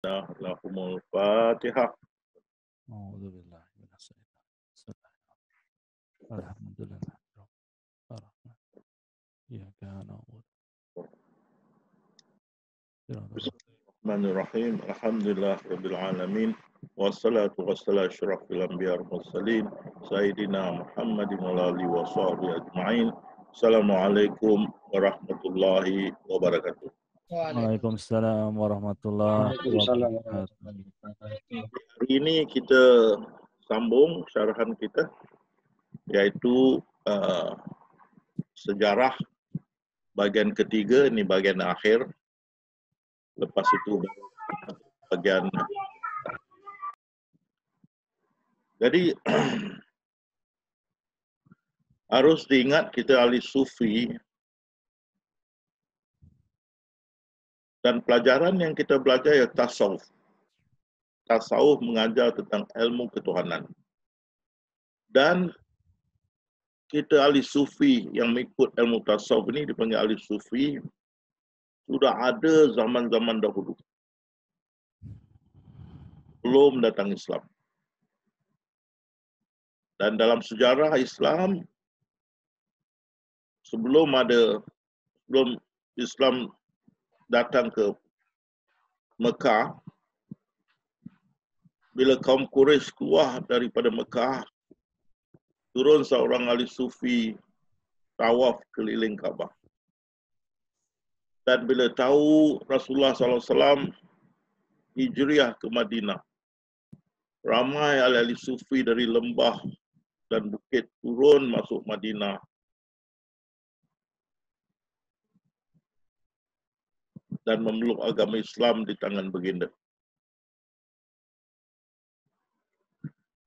lahumul Fatihah. A'udzu billahi minasyaitonir rajim. Alhamdulillah. Iyyaka na'budu Bismillahirrahmanirrahim. Alhamdulillah rabbil alamin. Wassalatu wassalamu asyrafil anbiya wal mursalin sayyidina Muhammadin wa alihi wa sahbihi ajma'in. Assalamualaikum warahmatullahi wabarakatuh. Waalaikumsalam warahmatullahi Waalaikumsalam wabarakatuh. warahmatullahi wabarakatuh. Hari ini kita sambung syarahan kita yaitu sejarah bagian ketiga, ini bagian akhir. Lepas itu bagian. Jadi harus diingat kita ahli sufi dan pelajaran yang kita belajar ya tasawuf. Tasawuf mengajar tentang ilmu ketuhanan. Dan kita ahli sufi yang mengikut ilmu tasawuf ini dipanggil ahli sufi sudah ada zaman-zaman dahulu. Belum datang Islam. Dan dalam sejarah Islam, sebelum Islam datang ke Mekah, bila kaum Quraisy keluar daripada Mekah, turun seorang ahli sufi tawaf keliling Kaabah. Dan bila tahu Rasulullah SAW hijriah ke Madinah, ramai ahli sufi dari lembah dan bukit turun masuk Madinah. Dan memeluk agama Islam di tangan baginda.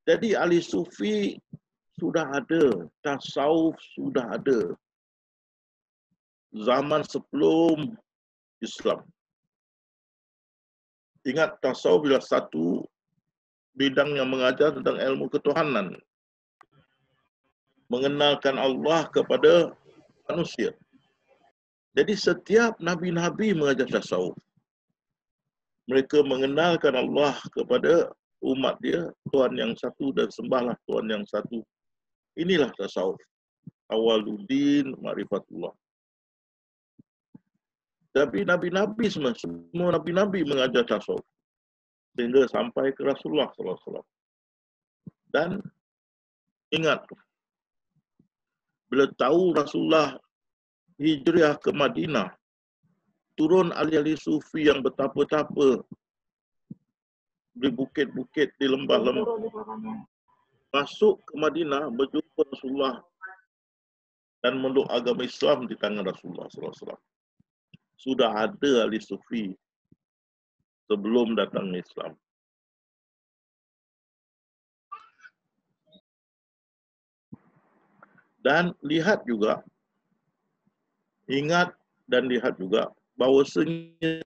Jadi ahli sufi sudah ada, tasawuf sudah ada. Zaman sebelum Islam. Ingat tasawuf adalah satu bidang yang mengajar tentang ilmu ketuhanan. Mengenalkan Allah kepada manusia. Jadi setiap nabi-nabi mengajar tasawuf. Mereka mengenalkan Allah kepada umat dia, Tuhan yang satu dan sembahlah Tuhan yang satu. Inilah tasawuf. Awaluddin ma'rifatullah. Tapi nabi-nabi semua nabi-nabi mengajar tasawuf. Sehingga sampai ke Rasulullah SAW. Dan ingat, bila tahu Rasulullah hijriah ke Madinah, turun ahli-ahli sufi yang bertapa-tapa di bukit-bukit, di lembah-lembah, masuk ke Madinah, berjumpa Rasulullah dan meluk agama Islam di tangan Rasulullah SAW. Sudah ada ahli sufi sebelum datang Islam. Dan lihat juga, ingat dan lihat juga bahawasanya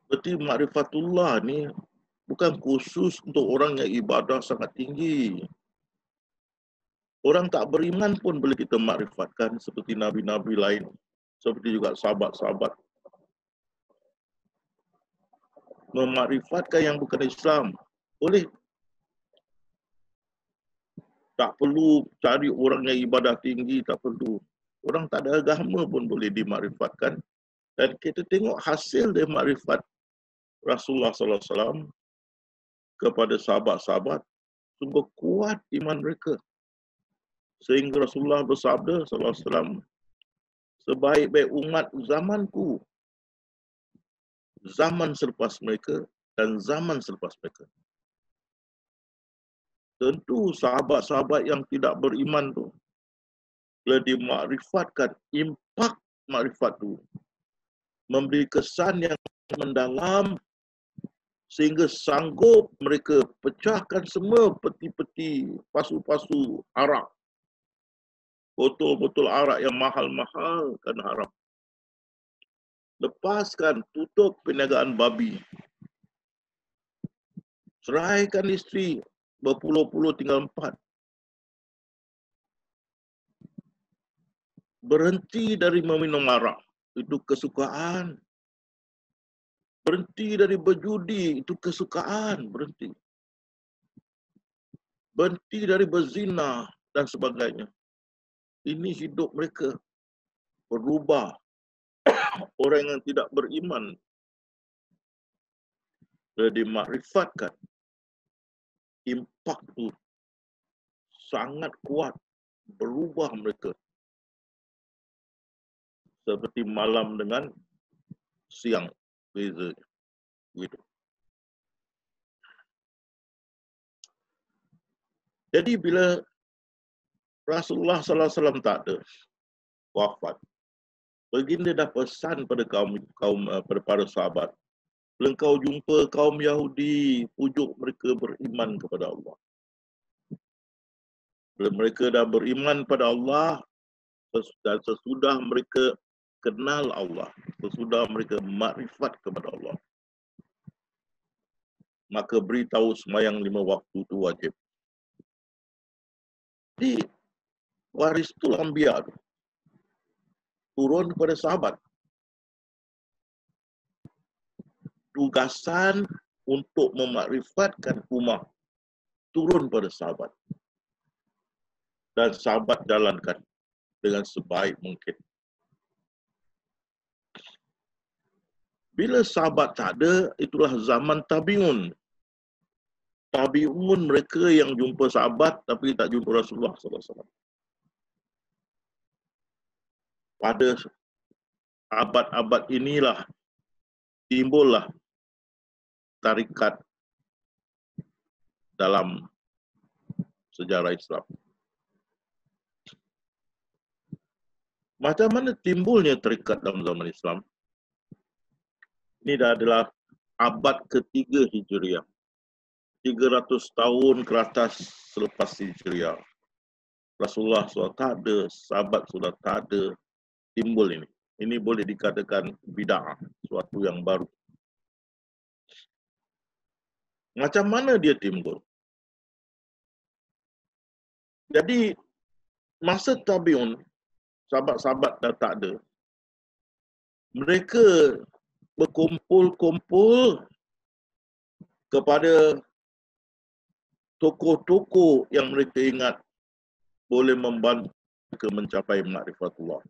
berarti ma'rifatullah ni bukan khusus untuk orang yang ibadah sangat tinggi. Orang tak beriman pun boleh kita makrifatkan seperti nabi-nabi lain. Seperti juga sahabat-sahabat. Memakrifatkan yang bukan Islam. Boleh. Tak perlu cari orang yang ibadah tinggi, tak perlu. Orang tak ada agama pun boleh dimakrifatkan. Dan kita tengok hasil dari makrifat Rasulullah SAW kepada sahabat-sahabat, sungguh kuat iman mereka. Sehingga Rasulullah bersabda SAW, sebaik-baik umat zamanku, zaman selepas mereka dan zaman selepas mereka. Tentu sahabat-sahabat yang tidak beriman tu, bila dimakrifatkan, impak makrifat tu memberi kesan yang mendalam sehingga sanggup mereka pecahkan semua peti-peti, pasu-pasu arak, botol-botol arak yang mahal-mahal kerana haram. Lepaskan, tutup perniagaan babi. Ceraikan isteri, berpuluh-puluh tinggal 4. Berhenti dari meminum arak, itu kesukaan. Berhenti dari berjudi, itu kesukaan. Berhenti. Berhenti dari berzina dan sebagainya. Ini hidup mereka berubah. Orang yang tidak beriman dimarifatkan. Impak itu sangat kuat. Berubah mereka. Seperti malam dengan siang. Beza. Gitu. Jadi bila Rasulullah SAW tak ada, wafat, baginda dah pesan pada pada para sahabat, bila kau jumpa kaum Yahudi, pujuk mereka beriman kepada Allah. Bila mereka dah beriman pada Allah, dan sesudah mereka kenal Allah, sesudah mereka makrifat kepada Allah, maka beritahu sembahyang 5 waktu itu wajib. Jadi waris tu Anbiya tu turun kepada sahabat. Tugasan untuk memakrifatkan ummah turun pada sahabat. Dan sahabat jalankan dengan sebaik mungkin. Bila sahabat tak ada, itulah zaman tabi'un. Tabi'un mereka yang jumpa sahabat tapi tak jumpa Rasulullah SAW. Pada abad-abad inilah timbullah tarikat dalam sejarah Islam. Macam mana timbulnya tarikat dalam zaman Islam? Ini adalah abad ketiga Hijriah. 300 tahun ke atas selepas Hijriah. Rasulullah SAW tak ada, sahabat sudah tak ada, timbul ini. Ini boleh dikatakan bid'ah, suatu yang baru. Macam mana dia timbul? Jadi, masa tabi'un, sahabat-sahabat dah tak ada, mereka berkumpul-kumpul kepada tokoh-tokoh yang mereka ingat boleh membantu mereka mencapai makrifatullah.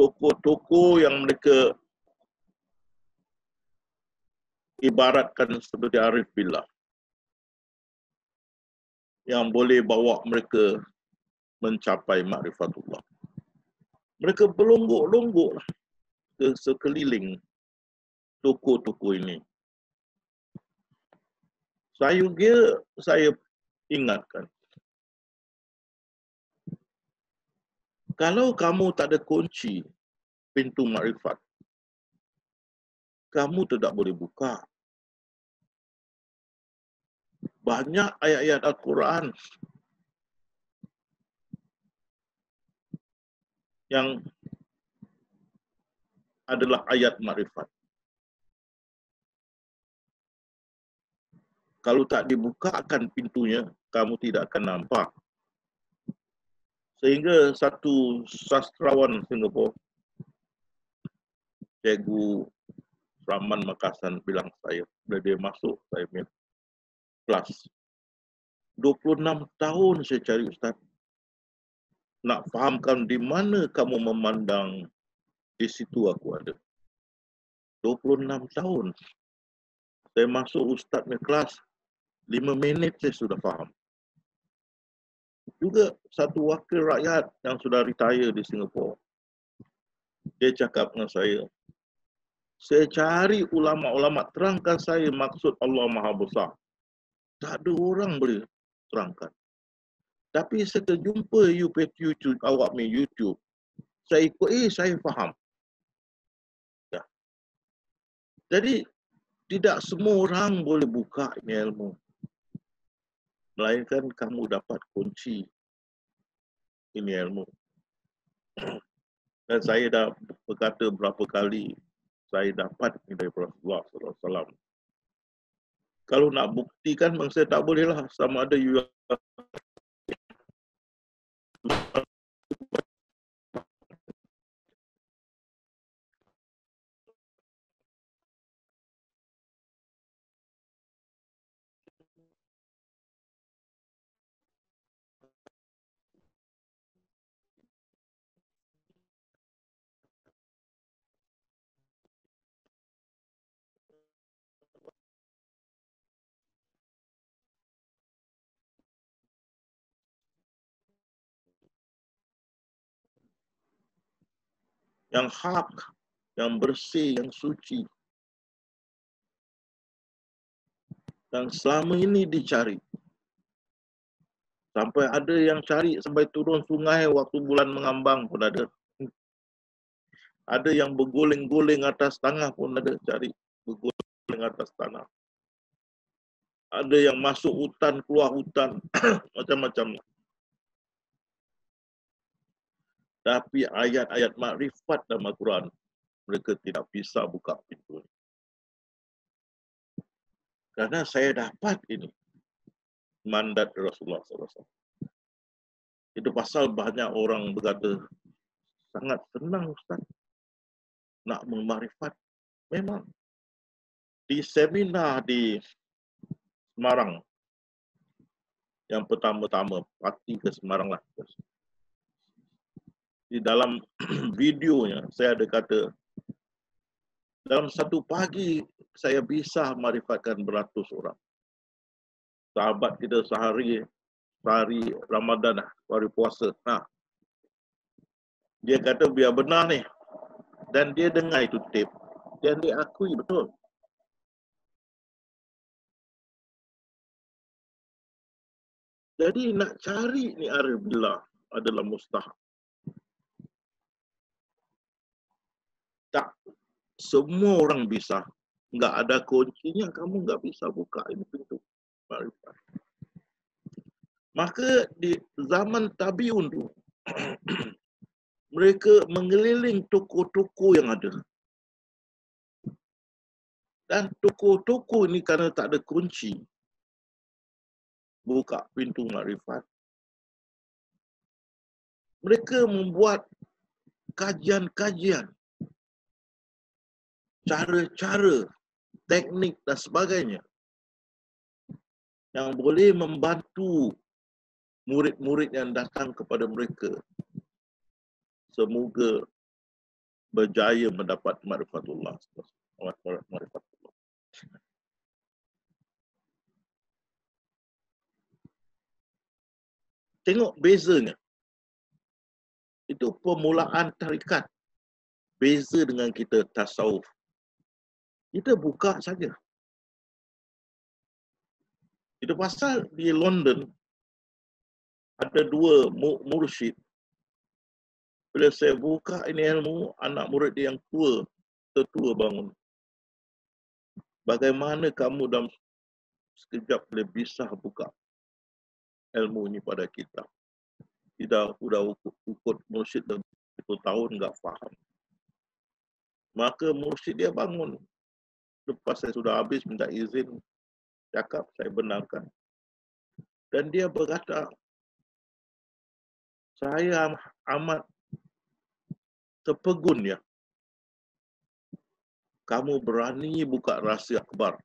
Tokoh-tokoh yang mereka ibaratkan seperti Arif Billah, yang boleh bawa mereka mencapai makrifatullah. Mereka berlonggok-longgok ke sekeliling tokoh-tokoh ini. Saya ingatkan, kalau kamu tak ada kunci pintu makrifat, kamu tidak boleh buka. Banyak ayat-ayat Al-Quran yang adalah ayat makrifat. Kalau tak dibukakan pintunya, kamu tidak akan nampak. Sehingga satu sastrawan Singapura, Cikgu Rahman Makasan bilang saya, bila dia masuk saya punya kelas, 26 tahun saya cari Ustaz, nak fahamkan di mana kamu memandang, di situ aku ada. 26 tahun. Saya masuk Ustaz punya kelas, 5 minit saya sudah faham. Juga satu wakil rakyat yang sudah retire di Singapura, dia cakap dengan saya cari ulama-ulama terangkan saya maksud Allah Maha Besar. Tak ada orang boleh terangkan. Tapi saya terjumpa YouTube, awak punya YouTube, saya ikut, saya faham. Ya. Jadi, tidak semua orang boleh buka ini ilmu. Melainkan kamu dapat kunci. ini ilmu. Dan saya dah berkata berapa kali saya dapat ini daripada Rasulullah SAW. Kalau nak buktikan, memang saya tak boleh lah. Sama ada you yang hak, yang bersih, yang suci. Dan selama ini dicari. Sampai ada yang cari sampai turun sungai waktu bulan mengambang pun ada. Ada yang berguling-guling atas tanah pun ada cari. Berguling atas tanah. Ada yang masuk hutan, keluar hutan. Macam-macam. Tapi ayat-ayat makrifat dalam Al-Quran, mereka tidak bisa buka pintu. Karena saya dapat ini. Mandat Rasulullah SAW. Itu pasal banyak orang berkata, sangat senang Ustaz nak memakrifat. Memang. Di seminar di Semarang, yang pertama-tama, parti ke Semarang lah. Di dalam videonya, saya ada kata, dalam satu pagi, saya bisa marifatkan beratus orang. Sahabat kita sehari Ramadan, hari puasa. Nah, dia kata biar benar ni. Dan dia dengar itu tape. Dan dia akui betul. Jadi nak cari ni arif billah adalah mustahil. Tak semua orang bisa. Enggak ada kuncinya, kamu enggak bisa buka ini pintu marifat. Maka di zaman tabiun tu mereka mengeliling toko-toko yang ada. Dan toko-toko ini kerana tak ada kunci buka pintu makrifat. Mereka membuat kajian-kajian, cara-cara, teknik dan sebagainya yang boleh membantu murid-murid yang datang kepada mereka. Semoga berjaya mendapat makrifatullah. Makrifatullah. Tengok bezanya. Itu permulaan tarikat. Beza dengan kita tasawuf. Kita buka saja. Itu pasal di London ada dua mursyid. Bila saya buka ini ilmu, anak murid yang tertua bangun. Bagaimana kamu dalam sekejap boleh bisa buka ilmu ini pada kita? Kita sudah ikut mursyid dah 1 tahun enggak faham. Maka mursyid dia bangun. Lepas saya sudah habis minta izin, cakap, saya benarkan. Dan dia berkata, saya amat terpegun ya. Kamu berani buka rahsia akbar.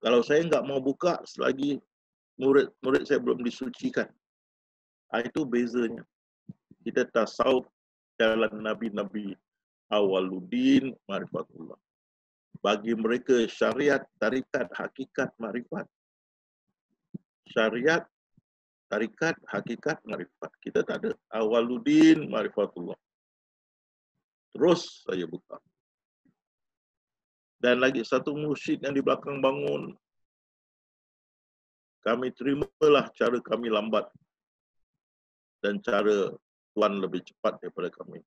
Kalau saya enggak mau buka selagi murid saya belum disucikan. Itu bezanya. Kita tasawuf jalan Nabi-Nabi awaluddin marifatullah. Bagi mereka syariat, tarikat, hakikat, marifat. Syariat, tarikat, hakikat, marifat. Kita tak ada. Awaluddin marifatullah. Terus saya buka. Dan lagi satu mursyid yang di belakang bangun. Kami terimalah cara kami lambat. Dan cara Tuhan lebih cepat daripada kami.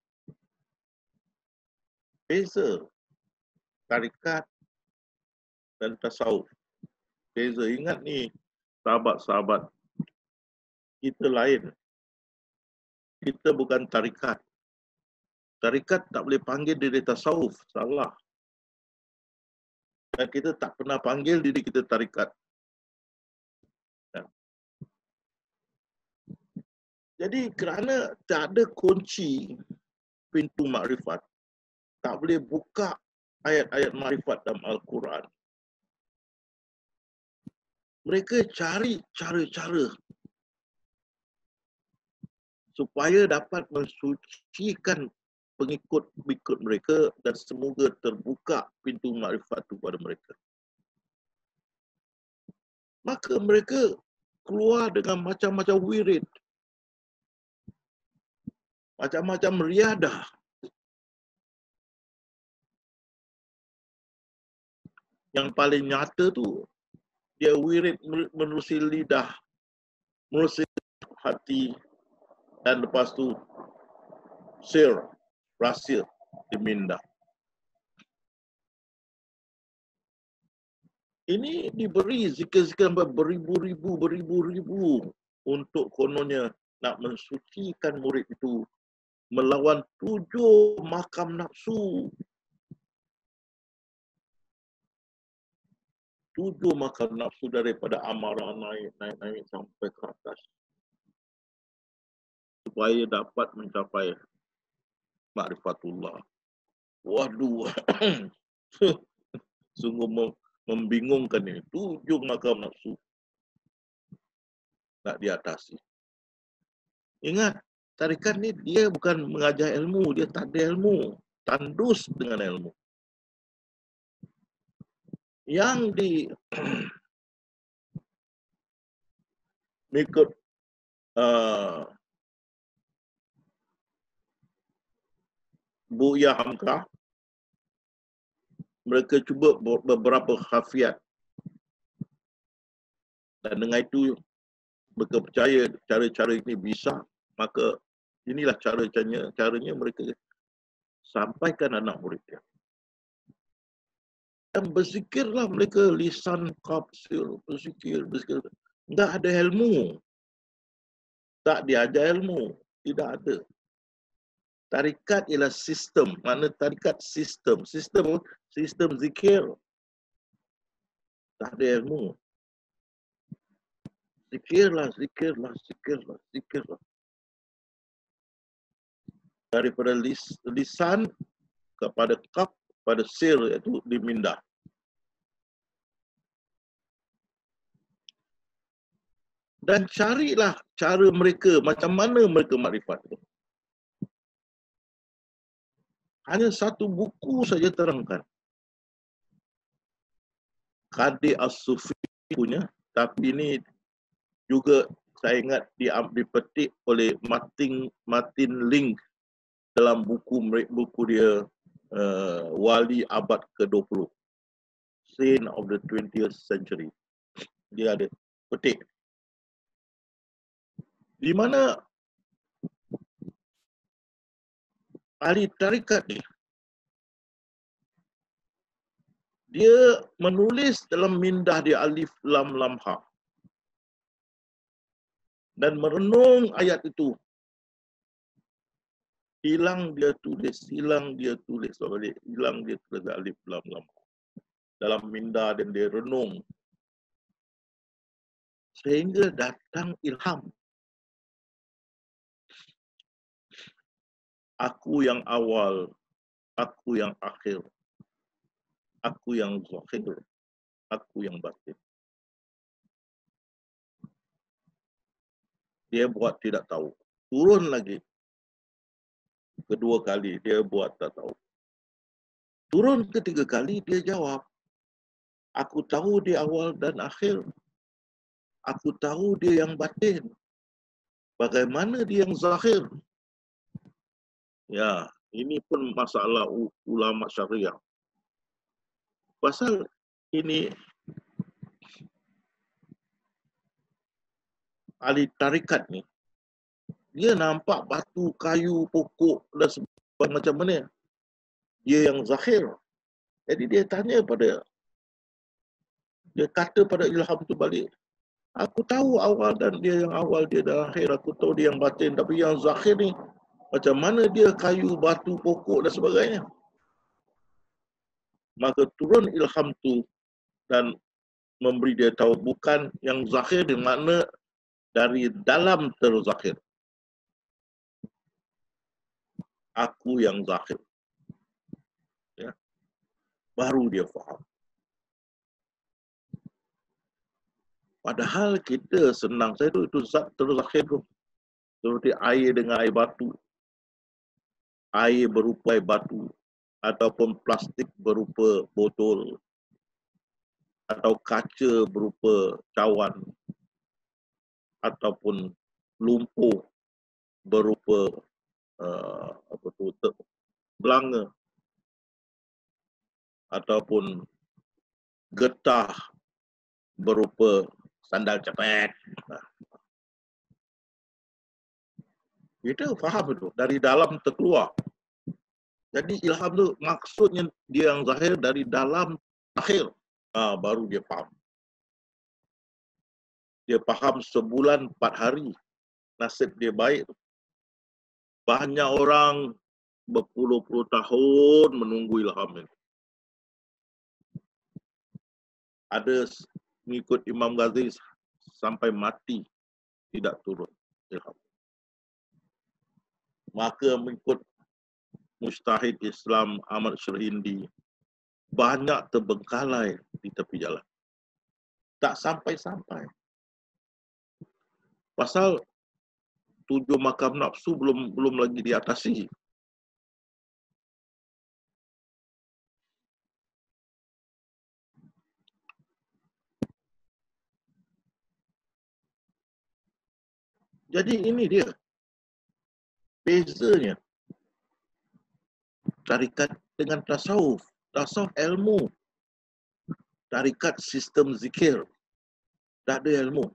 Beza tarikat dan tasawuf. Beza. Ingat ni, sahabat-sahabat Kita lain. Kita bukan tarikat. Tarikat tak boleh panggil diri tasawuf. Salah. Dan kita tak pernah panggil diri kita tarikat. Jadi kerana tak ada kunci pintu makrifat, tak boleh buka ayat-ayat makrifat dalam Al-Quran. Mereka cari cara-cara supaya dapat mensucikan pengikut-pengikut mereka dan semoga terbuka pintu makrifat itu pada mereka. Maka mereka keluar dengan macam-macam wirid, macam-macam riadah. Yang paling nyata tu, dia wirid menerusi lidah, menerusi hati, dan lepas tu sir, rahsia diminda. Ini diberi zikir-zikir beribu-ribu untuk kononnya nak mensucikan murid itu melawan 7 makam nafsu. 7 makam nafsu daripada amarah naik sampai ke atas. Supaya dapat mencapai ma'rifatullah. Waduh. Sungguh membingungkan ini. 7 makam nafsu nak diatasi. Ingat, tarikat ni dia bukan mengajar ilmu, dia tak ada ilmu. Tandus dengan ilmu. Yang mengikut Buya Hamka, mereka cuba beberapa khafiat. Dan dengan itu mereka percaya cara-cara ini bisa, maka inilah caranya mereka sampaikan anak muridnya. Dan berzikirlah mereka lisan kapsil, berzikir. Tak ada ilmu. Tak diajar ilmu. Tidak ada. Tarikat ialah sistem. Mana tarikat sistem. Sistem zikir. Tak ada ilmu. Zikirlah. Daripada lisan kepada kaf, pada sir, iaitu dimindah. Dan carilah cara mereka, macam mana mereka makrifat itu. Hanya satu buku saja terangkan. Qadir As-Sufi punya, tapi ini juga saya ingat dipetik oleh Martin Link dalam buku dia Wali Abad ke-20. Saint of the 20th Century. Dia ada petik. Di mana ahli tarikat ni, dia menulis dalam mindah dia alif lam lam ha. Dan merenung ayat itu. Hilang dia tulis balik. Hilang dia tulis alif lam lam ha. Dalam mindah dan dia renung. Sehingga datang ilham. Aku yang awal, aku yang akhir, aku yang zahir, aku yang batin. Dia buat tidak tahu. Turun lagi. Kedua kali dia buat tak tahu. Turun ketiga kali dia jawab. Aku tahu dia awal dan akhir. Aku tahu dia yang batin. Bagaimana dia yang zahir? Ya, ini pun masalah ulama syariah. Pasal ini ahli tarikat ni, dia nampak batu, kayu, pokok dan sebagainya macam mana. Dia yang zahir. Jadi dia kata pada ilham tu balik, Aku tahu awal dan dia yang awal, dia dan akhir. Aku tahu dia yang batin. Tapi yang zahir ni, macam mana dia kayu, batu, pokok dan sebagainya. Maka turun ilham tu dan memberi dia tahu bukan yang zahir di mana dari dalam terzahir. Aku yang zahir. Ya. Baru dia faham. Padahal kita senang saya tu itu zat terzahir tu. Seperti air dengan air batu. Air berupa air batu. Ataupun plastik berupa botol. Atau kaca berupa cawan. Ataupun lumpur berupa belanga. Ataupun getah berupa sandal cepet. Kita faham itu. Dari dalam terkeluar. Jadi ilham tu maksudnya dia yang zahir dari dalam akhir. Baru dia faham. Dia faham sebulan 4 hari. Nasib dia baik. Banyak orang berpuluh-puluh tahun menunggu ilham ini. Ada mengikut Imam Ghazali sampai mati tidak turun ilham. Maka mengikut mujtahid Islam Ahmad Syarindi banyak terbengkalai di tepi jalan. Tak sampai-sampai. Pasal 7 makam nafsu belum lagi diatasi. Jadi ini dia bezanya tarikat dengan tasawuf. Tasawuf ilmu. Tarikat sistem zikir. Tak ada ilmu.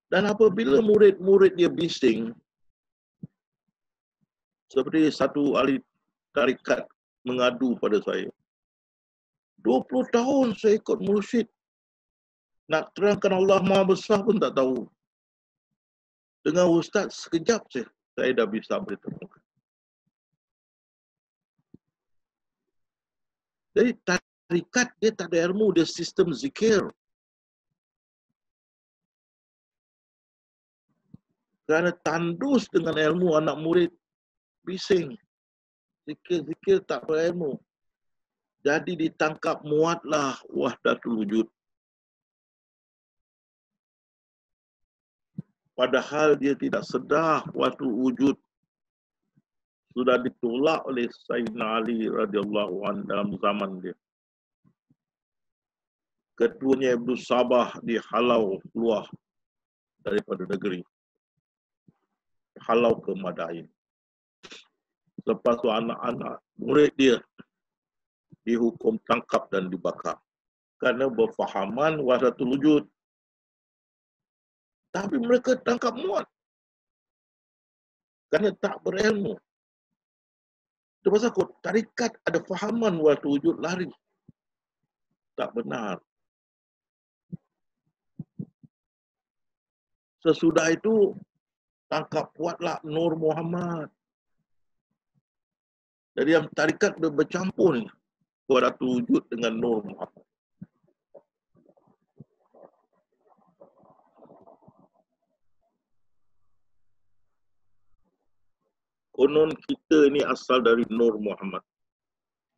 Dan apabila murid-murid dia bising, seperti satu ahli tarikat mengadu pada saya, 20 tahun saya ikut mursyid. Nak terangkan Allah Maha Besar pun tak tahu. Dengan ustaz sekejap saya dah bisa beritahu. Jadi tarikat dia tak ada ilmu, dia sistem zikir. Kerana tandus dengan ilmu anak murid bising. Zikir-zikir tak berilmu. Jadi ditangkap muatlah wahdatul wujud. Padahal dia tidak sedar wahdatul wujud sudah ditolak oleh Sayyidina Ali radhiyallahu anhu dalam zaman dia. Ketuanya Ibnu Sabah dihalau keluar daripada negeri. Halau ke Madain. Lepas tu anak-anak murid dia dihukum tangkap dan dibakar. Kerana berfahaman wahdatul wujud. Tapi mereka tangkap muat. Kerana tak berilmu. Itu pasal tarikat ada fahaman wahdatul wujud lari. Tak benar. Sesudah itu tangkap kuatlah Nur Muhammad. Jadi yang tarikat dia bercampur ni. Wahdatul wujud dengan Nur Muhammad. Konon kita ni asal dari Nur Muhammad.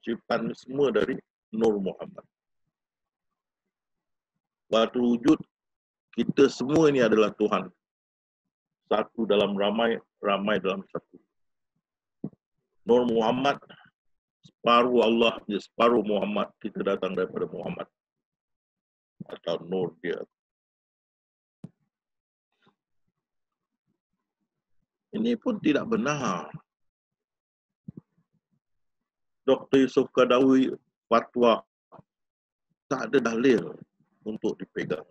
Ciptaan semua dari Nur Muhammad. Wahdatul wujud, kita semua ini adalah Tuhan. Satu dalam ramai, ramai dalam satu. Nur Muhammad, separuh Allah, separuh Muhammad. Kita datang daripada Muhammad. Atau Nur dia. Ini pun tidak benar. Dr. Yusuf Qadawi fatwa tak ada dalil untuk dipegang.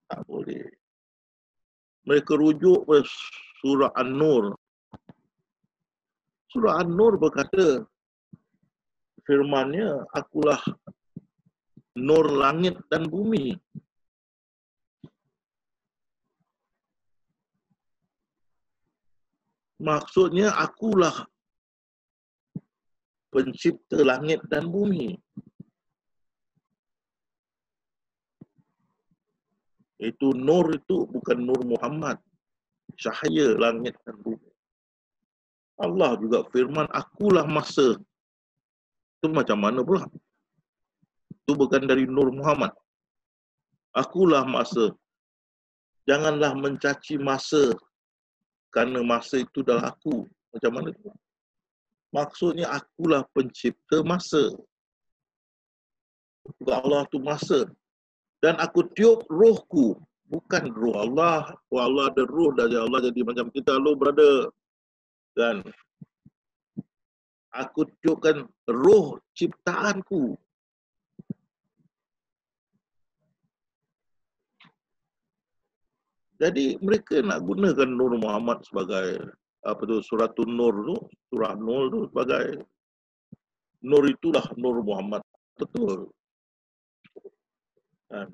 Tak boleh. Mereka rujuk ke surah An-Nur. Surah An-Nur berkata, firman-Nya, akulah nur langit dan bumi. Maksudnya akulah pencipta langit dan bumi. Itu nur itu bukan nur Muhammad. Cahaya langit dan bumi. Allah juga firman, akulah masa. Itu macam mana pula? Itu bukan dari nur Muhammad. Akulah masa. Janganlah mencaci masa. Kerana masa itu adalah aku. Macam mana tu? Maksudnya akulah pencipta masa. Allah tu masa. Dan aku tiup rohku. Bukan roh Allah. Roh Allah ada roh dari Allah jadi macam kita. Hello brother. Dan aku tiupkan roh ciptaanku. Jadi mereka nak gunakan Nur Muhammad sebagai apa tu, Suratun Nur tu, surah Nur tu sebagai Nur itulah Nur Muhammad. Betul. Kan?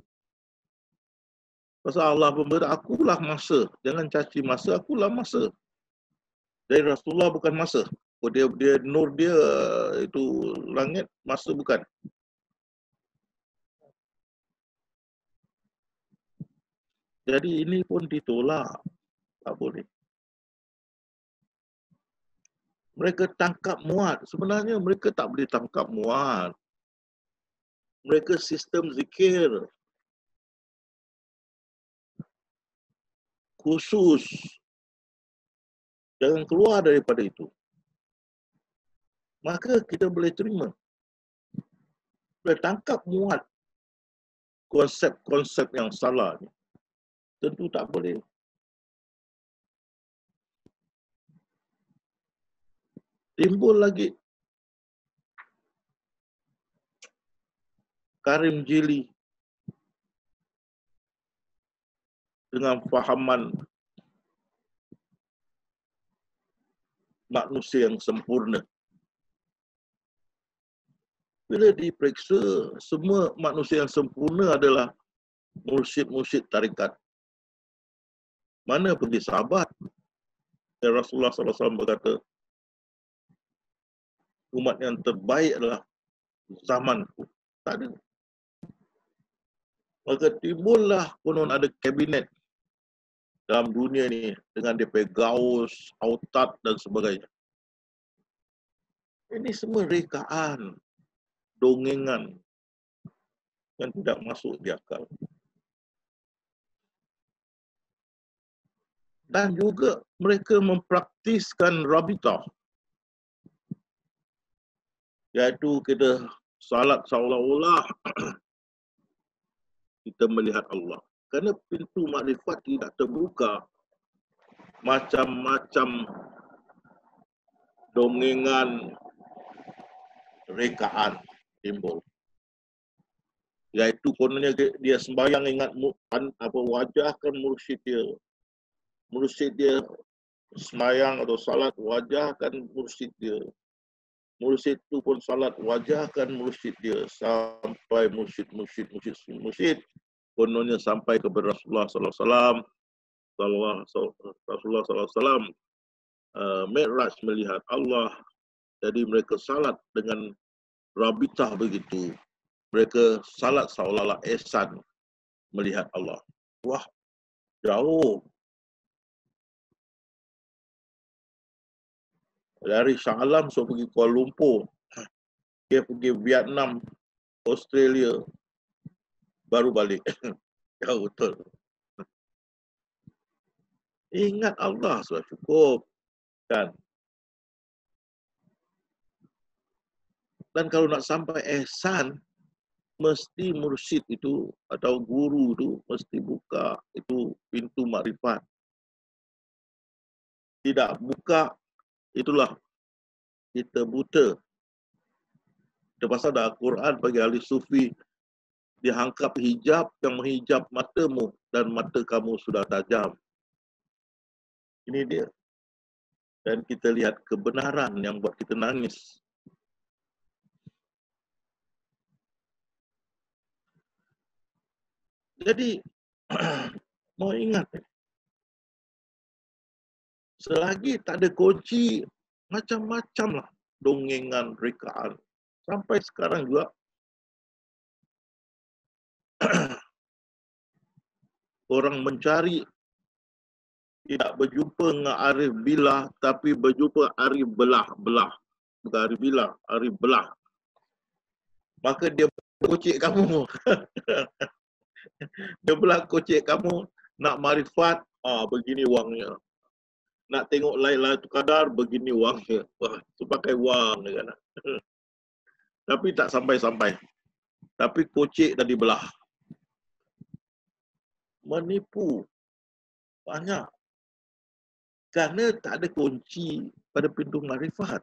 Pasal Allah pemberi, akulah masa. Jangan caci masa, akulah masa. Dari Rasulullah bukan masa. Oh, dia nur dia itu langit, masa bukan. Jadi ini pun ditolak. Tak boleh. Mereka tangkap muat. Sebenarnya mereka tak boleh tangkap muat. Mereka sistem zikir khusus. Jangan keluar daripada itu. Maka kita boleh terima. Boleh tangkap muat konsep-konsep yang salah ni. Tentu tak boleh. Timbul lagi Karim Jili dengan fahaman manusia yang sempurna. Bila diperiksa, semua manusia yang sempurna adalah mursyid-mursyid tarikat. Mana pergi sahabat? Dan Rasulullah SAW berkata, umat yang terbaik adalah zamanku. Tak ada. Maka timbullah konon ada kabinet dalam dunia ni dengan DP Gaus, Autad dan sebagainya. Ini semua rekaan, dongengan yang tidak masuk di akal. Dan juga mereka mempraktiskan rabitah, iaitu kita salat seolah-olah kita melihat Allah. Kerana pintu makrifat tidak terbuka, macam-macam dongengan, rekaan timbul. Iaitu kononnya dia sembahyang ingat wajahkan mursyid dia. Mursyid dia sembahyang atau salat wajahkan mursyid dia. Mursyid tu pun salat wajahkan mursyid dia sampai mursyid kononnya sampai kepada Rasulullah SAW. Rasulullah SAW Mi'raj melihat Allah. Jadi mereka salat dengan rabitah begitu. Mereka salat seolah-olah ihsan melihat Allah. Wah, jauh. Dari Shah Alam so pergi Kuala Lumpur. Dia pergi Vietnam, Australia, baru balik. Jauh betul. Ingat Allah sudah cukup. Kan? Dan kalau nak sampai ihsan, mesti mursyid itu atau guru itu mesti buka itu pintu makrifat. Tidak buka, itulah kita buta. Itu pasal ada Al-Quran bagi ahli sufi, diangkat hijab yang menghijab matamu dan mata kamu sudah tajam. Ini dia. Dan kita lihat kebenaran yang buat kita nangis. Jadi, mau ingat, selagi tak ada kunci, macam-macam lah dongengan, rekaan. Sampai sekarang juga, orang mencari tidak berjumpa dengan Arif Billah, tapi berjumpa Arif Belah. Bukan Arif Billah, Arif Belah. Maka dia kocik kamu. Dia belah kocik kamu. Nak marifat, begini wangnya. Nak tengok Lailatul Qadar, begini wangnya. Wah, itu pakai wang. Kan? Tapi tak sampai-sampai. Tapi kocik dah dibelah. Menipu. Banyak. Kerana tak ada kunci pada pintu marifat.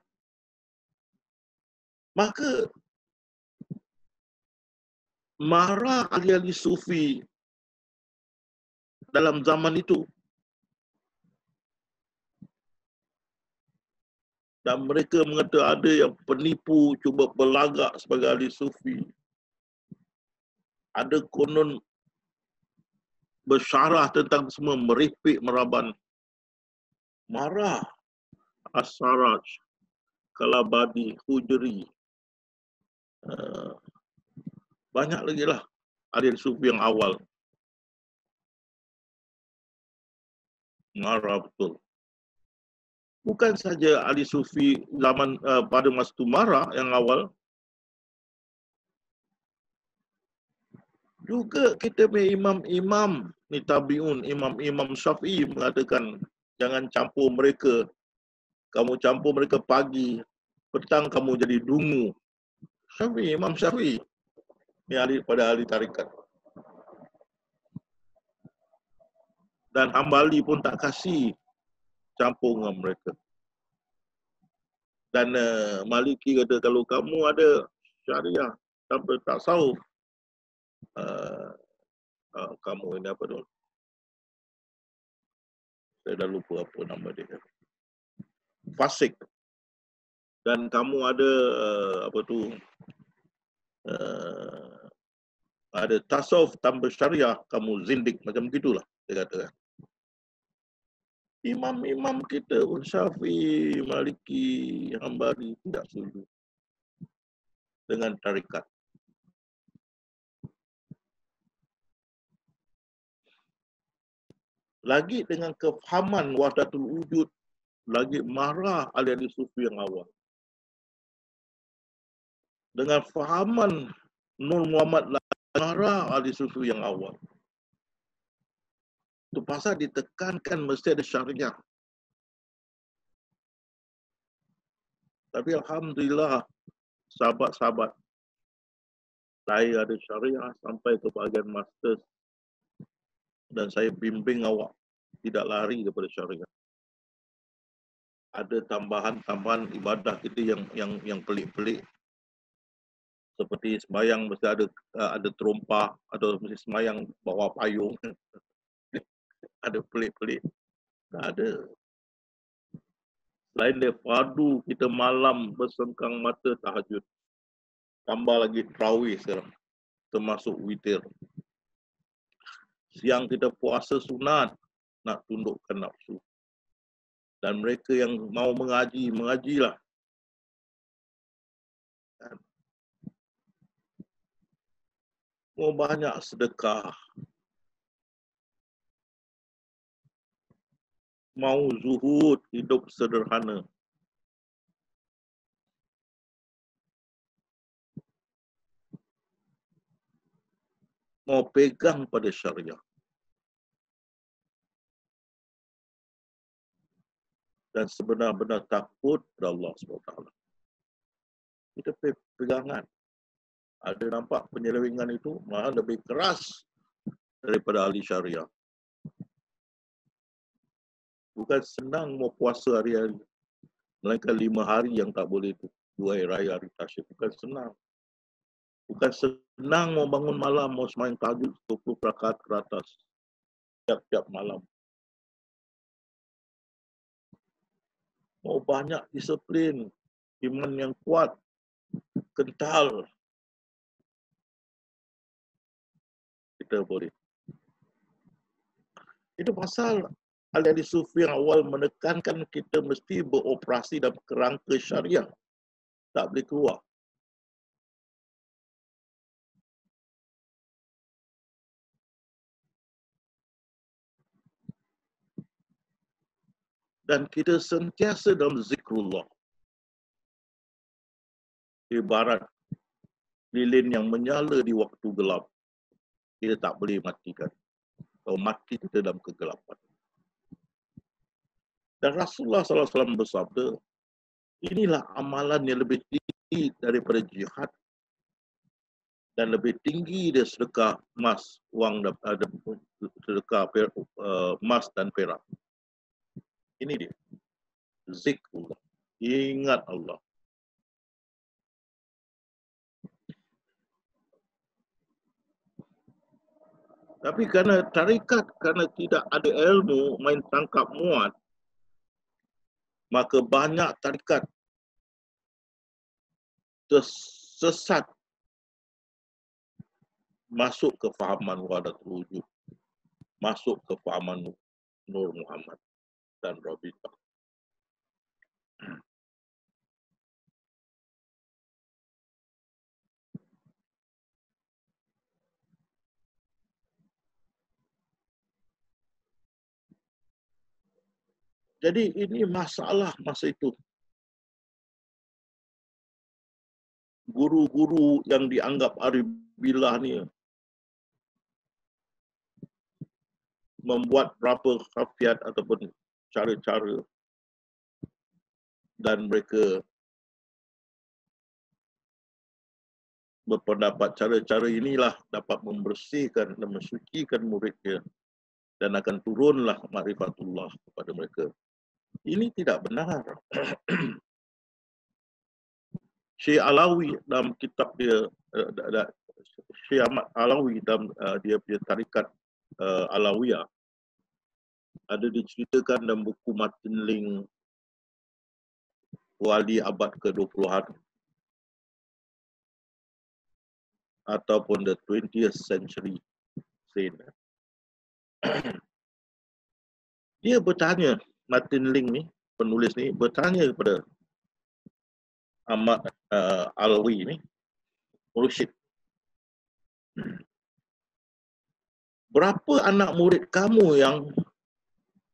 Maka marah ahli-ahli sufi dalam zaman itu. Dan mereka mengata ada yang penipu, cuba berlagak sebagai ahli sufi. Ada konon bersyarah tentang semua, meripik, meraban. Marah As-Saraj, Kalabadi, Hujri. Banyak lagi lah ahli sufi yang awal. Marah betul. Bukan saja ahli sufi zaman pada masa itu marah yang awal. Juga kita punya imam-imam ni tabi'un, imam-imam Syafi'i mengatakan jangan campur mereka. Kamu campur mereka pagi, petang kamu jadi dungu. Syafi'i, Imam Syafi'i. Ni ahli pada ahli tarikat. Dan Hambali pun tak kasih campur dengan mereka. Dan Maliki kata kalau kamu ada syariah tanpa tasawuf, kamu ini apa tu? Saya dah lupa apa nama dia. Fasik. Dan kamu ada apa tu? Ada tasawuf tanpa syariah, kamu zindik, macam begitulah dia katakan. Imam-imam kita pun Syafi'i, Maliki, Hambali tidak setuju dengan tarikat. Lagi dengan kefahaman wahdatul wujud, lagi marah ahli-ahli sufi yang awal. Dengan fahaman Nur Muhammad, marah ahli sufi yang awal. Itu pasal ditekankan mesti ada syariah. Tapi Alhamdulillah, sahabat-sahabat, saya ada syariah sampai ke bahagian master dan saya bimbing awak tidak lari daripada syariah. Ada tambahan-tambahan ibadah kita yang pelik-pelik. Seperti sembahyang mesti ada terompah, atau mesti sembahyang bawa payung. Ada pelik-pelik. Tak ada. Selain dia fardu, kita malam bersengkang mata tahajud. Tambah lagi tarawih sekarang. Termasuk witir. Siang kita puasa sunat, nak tundukkan nafsu. Dan mereka yang mau mengaji, mengajilah. Mau banyak sedekah. Mau zuhud, hidup sederhana. Mau pegang pada syariah. Dan sebenar-benar takut pada Allah SWT. Kita pegangan. Ada nampak penyelewengan itu malah lebih keras daripada ahli syariah. Bukan senang mau puasa hari-hari. Melainkan 5 hari yang tak boleh itu. 2 hari raya, hari tasyrik. Bukan senang. Bukan senang mau bangun malam, mau sembahyang tahajud 20 rakaat ke atas. Tiap-tiap malam. Mau banyak disiplin. Iman yang kuat. Kental. Kita boleh. Itu pasal ahli sufi yang awal menekankan kita mesti beroperasi dalam kerangka syariah. Tak boleh keluar. Dan kita sentiasa dalam zikrullah. Ibarat lilin yang menyala di waktu gelap. Kita tak boleh matikan. Kalau mati kita dalam kegelapan. Dan Rasulullah SAW bersabda, inilah amalan yang lebih tinggi daripada jihad dan lebih tinggi dari sedekah emas, wang dan sedekah emas dan perak. Ini dia. Zikrullah. Ingat Allah. Tapi kerana tarikat, kerana tidak ada ilmu, main tangkap muat, maka banyak tarikat tersesat masuk ke fahaman Wahdatul Wujud, masuk ke fahaman Nur Muhammad dan Rabitah. Jadi ini masalah masa itu. Guru-guru yang dianggap aribillah ni membuat berapa khafiat ataupun cara-cara dan mereka berpendapat cara-cara inilah dapat membersihkan dan mensucikan muridnya dan akan turunlah makrifatullah kepada mereka. Ini tidak benar. Syekh Alawi dalam kitab dia, Syekh Ahmad Alawi dalam dia punya tarikat Alawiyah, ada diceritakan dalam buku Matin Ling Wali abad ke-20-an ataupun the 20th century saint. Dia bertanya, Martin Ling ni, penulis ni bertanya kepada Ahmad Alawi ni, Mursyid, berapa anak murid kamu yang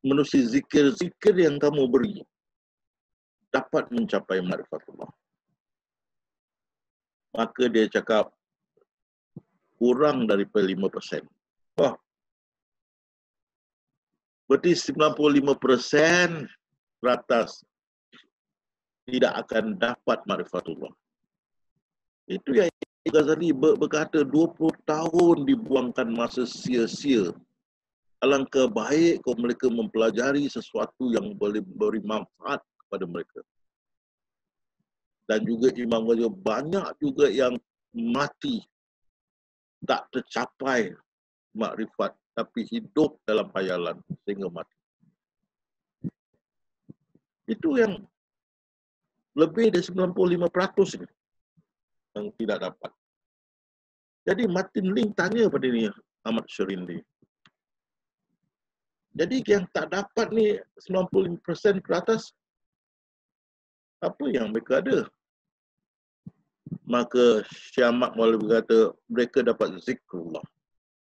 menerusi zikir-zikir yang kamu beri dapat mencapai makrifatullah? Maka dia cakap kurang daripada 5%. Wah, berarti 95% teratas tidak akan dapat makrifatullah. Itu yang Ghazali berkata 20 tahun dibuangkan masa sia-sia. Alangkah baik kalau mereka mempelajari sesuatu yang boleh beri manfaat kepada mereka. Dan juga Imam Ghazali banyak juga yang mati tak tercapai makrifat tapi hidup dalam hayalan sehingga mati. Itu yang lebih dari 95% ini yang tidak dapat. Jadi Martin Ling tanya pada ni Ahmad Syarindi. Jadi yang tak dapat ni 95% ke atas, apa yang mereka ada? Maka Syekh Ahmad Maulwi berkata mereka dapat zikrullah.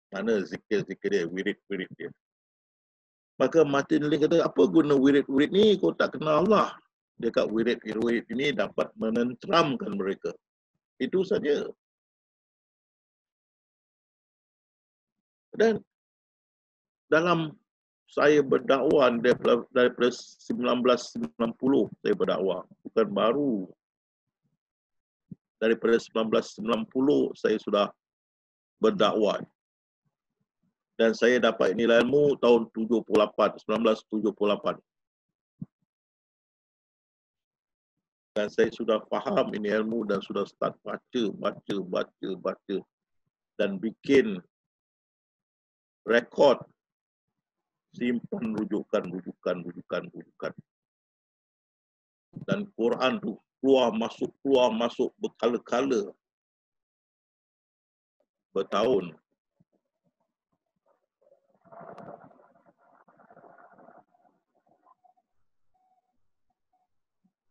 Mana zikir-zikir dia, wirid-wirid dia. Maka Martin Ling kata, apa guna wirid-wirid ni kau tak kenal Allah? Dia kata wirid-wirid ini dapat menenteramkan mereka. Itu saja. Dan dalam saya berdakwah daripada 1990 saya berdakwah, bukan baru. Daripada 1990 saya sudah berdakwah. Dan saya dapat nilai ilmu tahun 1978. Dan saya sudah faham ini ilmu dan sudah start baca dan bikin rekod, simpan rujukan. Dan Quran tu keluar masuk berkala-kala, bertahun.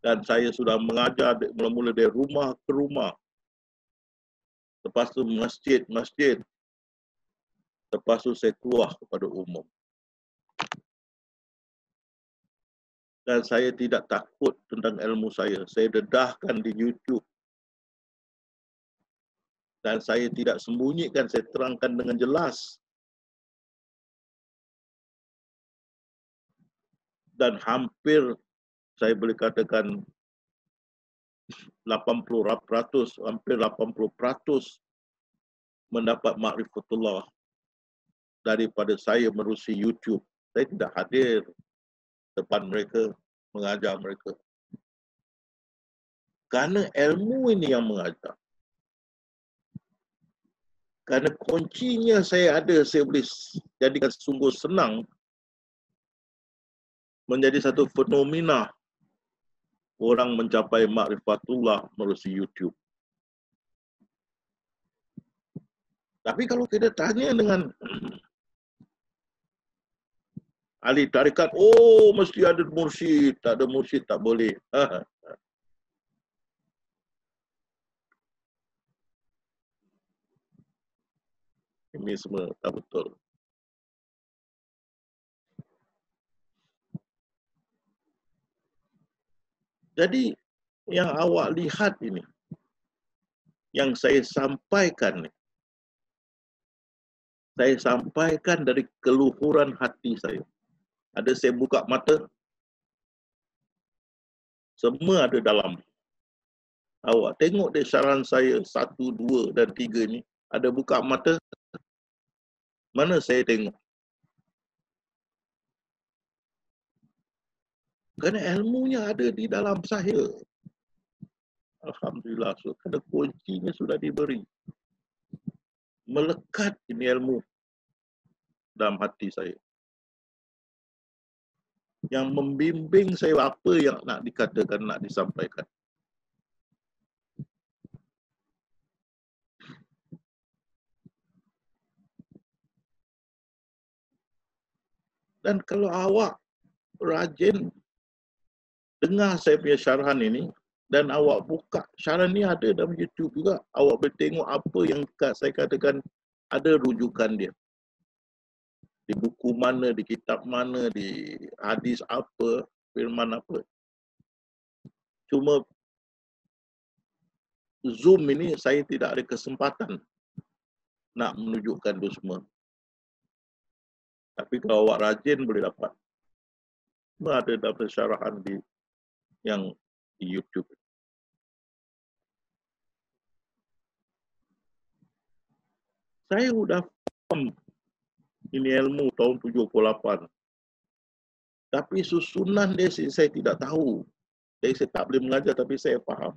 Dan saya sudah mengajar mula-mula dari rumah ke rumah. Lepas tu masjid. Lepas tu saya keluar kepada umum. Dan saya tidak takut tentang ilmu saya. Saya dedahkan di YouTube. Dan saya tidak sembunyikan, saya terangkan dengan jelas. Dan hampir saya boleh katakan 80%, hampir 80% mendapat ma'rifatullah daripada saya menerusi YouTube. Saya tidak hadir depan mereka, mengajar mereka. Karena ilmu ini yang mengajar. Karena kuncinya saya ada, saya boleh jadikan sungguh senang menjadi satu fenomena orang mencapai ma'rifatullah melalui YouTube. Tapi kalau kita tanya dengan ahli tarikat, oh mesti ada mursyid, tak ada mursyid tak boleh. Ini semua tak betul. Jadi yang awak lihat ini, yang saya sampaikan ni, saya sampaikan dari keluhuran hati saya. Ada saya buka mata, semua ada dalam. Awak tengok deh saran saya 1, 2 dan 3 ni, ada buka mata, mana saya tengok. Kerana ilmunya ada di dalam saya. Alhamdulillah, so, kerana kuncinya sudah diberi. Melekat ini ilmu dalam hati saya. Yang membimbing saya apa yang nak dikatakan, nak disampaikan. Dan kalau awak rajin dengar saya punya syarahan ini, dan awak buka, syarahan ni ada dalam YouTube juga, awak boleh tengok apa yang saya katakan, ada rujukan dia. Di buku mana, di kitab mana, di hadis apa, firman apa. Cuma Zoom ini saya tidak ada kesempatan nak menunjukkan itu semua. Tapi kalau awak rajin boleh dapat. Semua ada dalam syarahan yang di YouTube. Saya sudah faham ini ilmu tahun 78. Tapi susunan dia saya tidak tahu. Saya tak boleh mengajar tapi saya faham.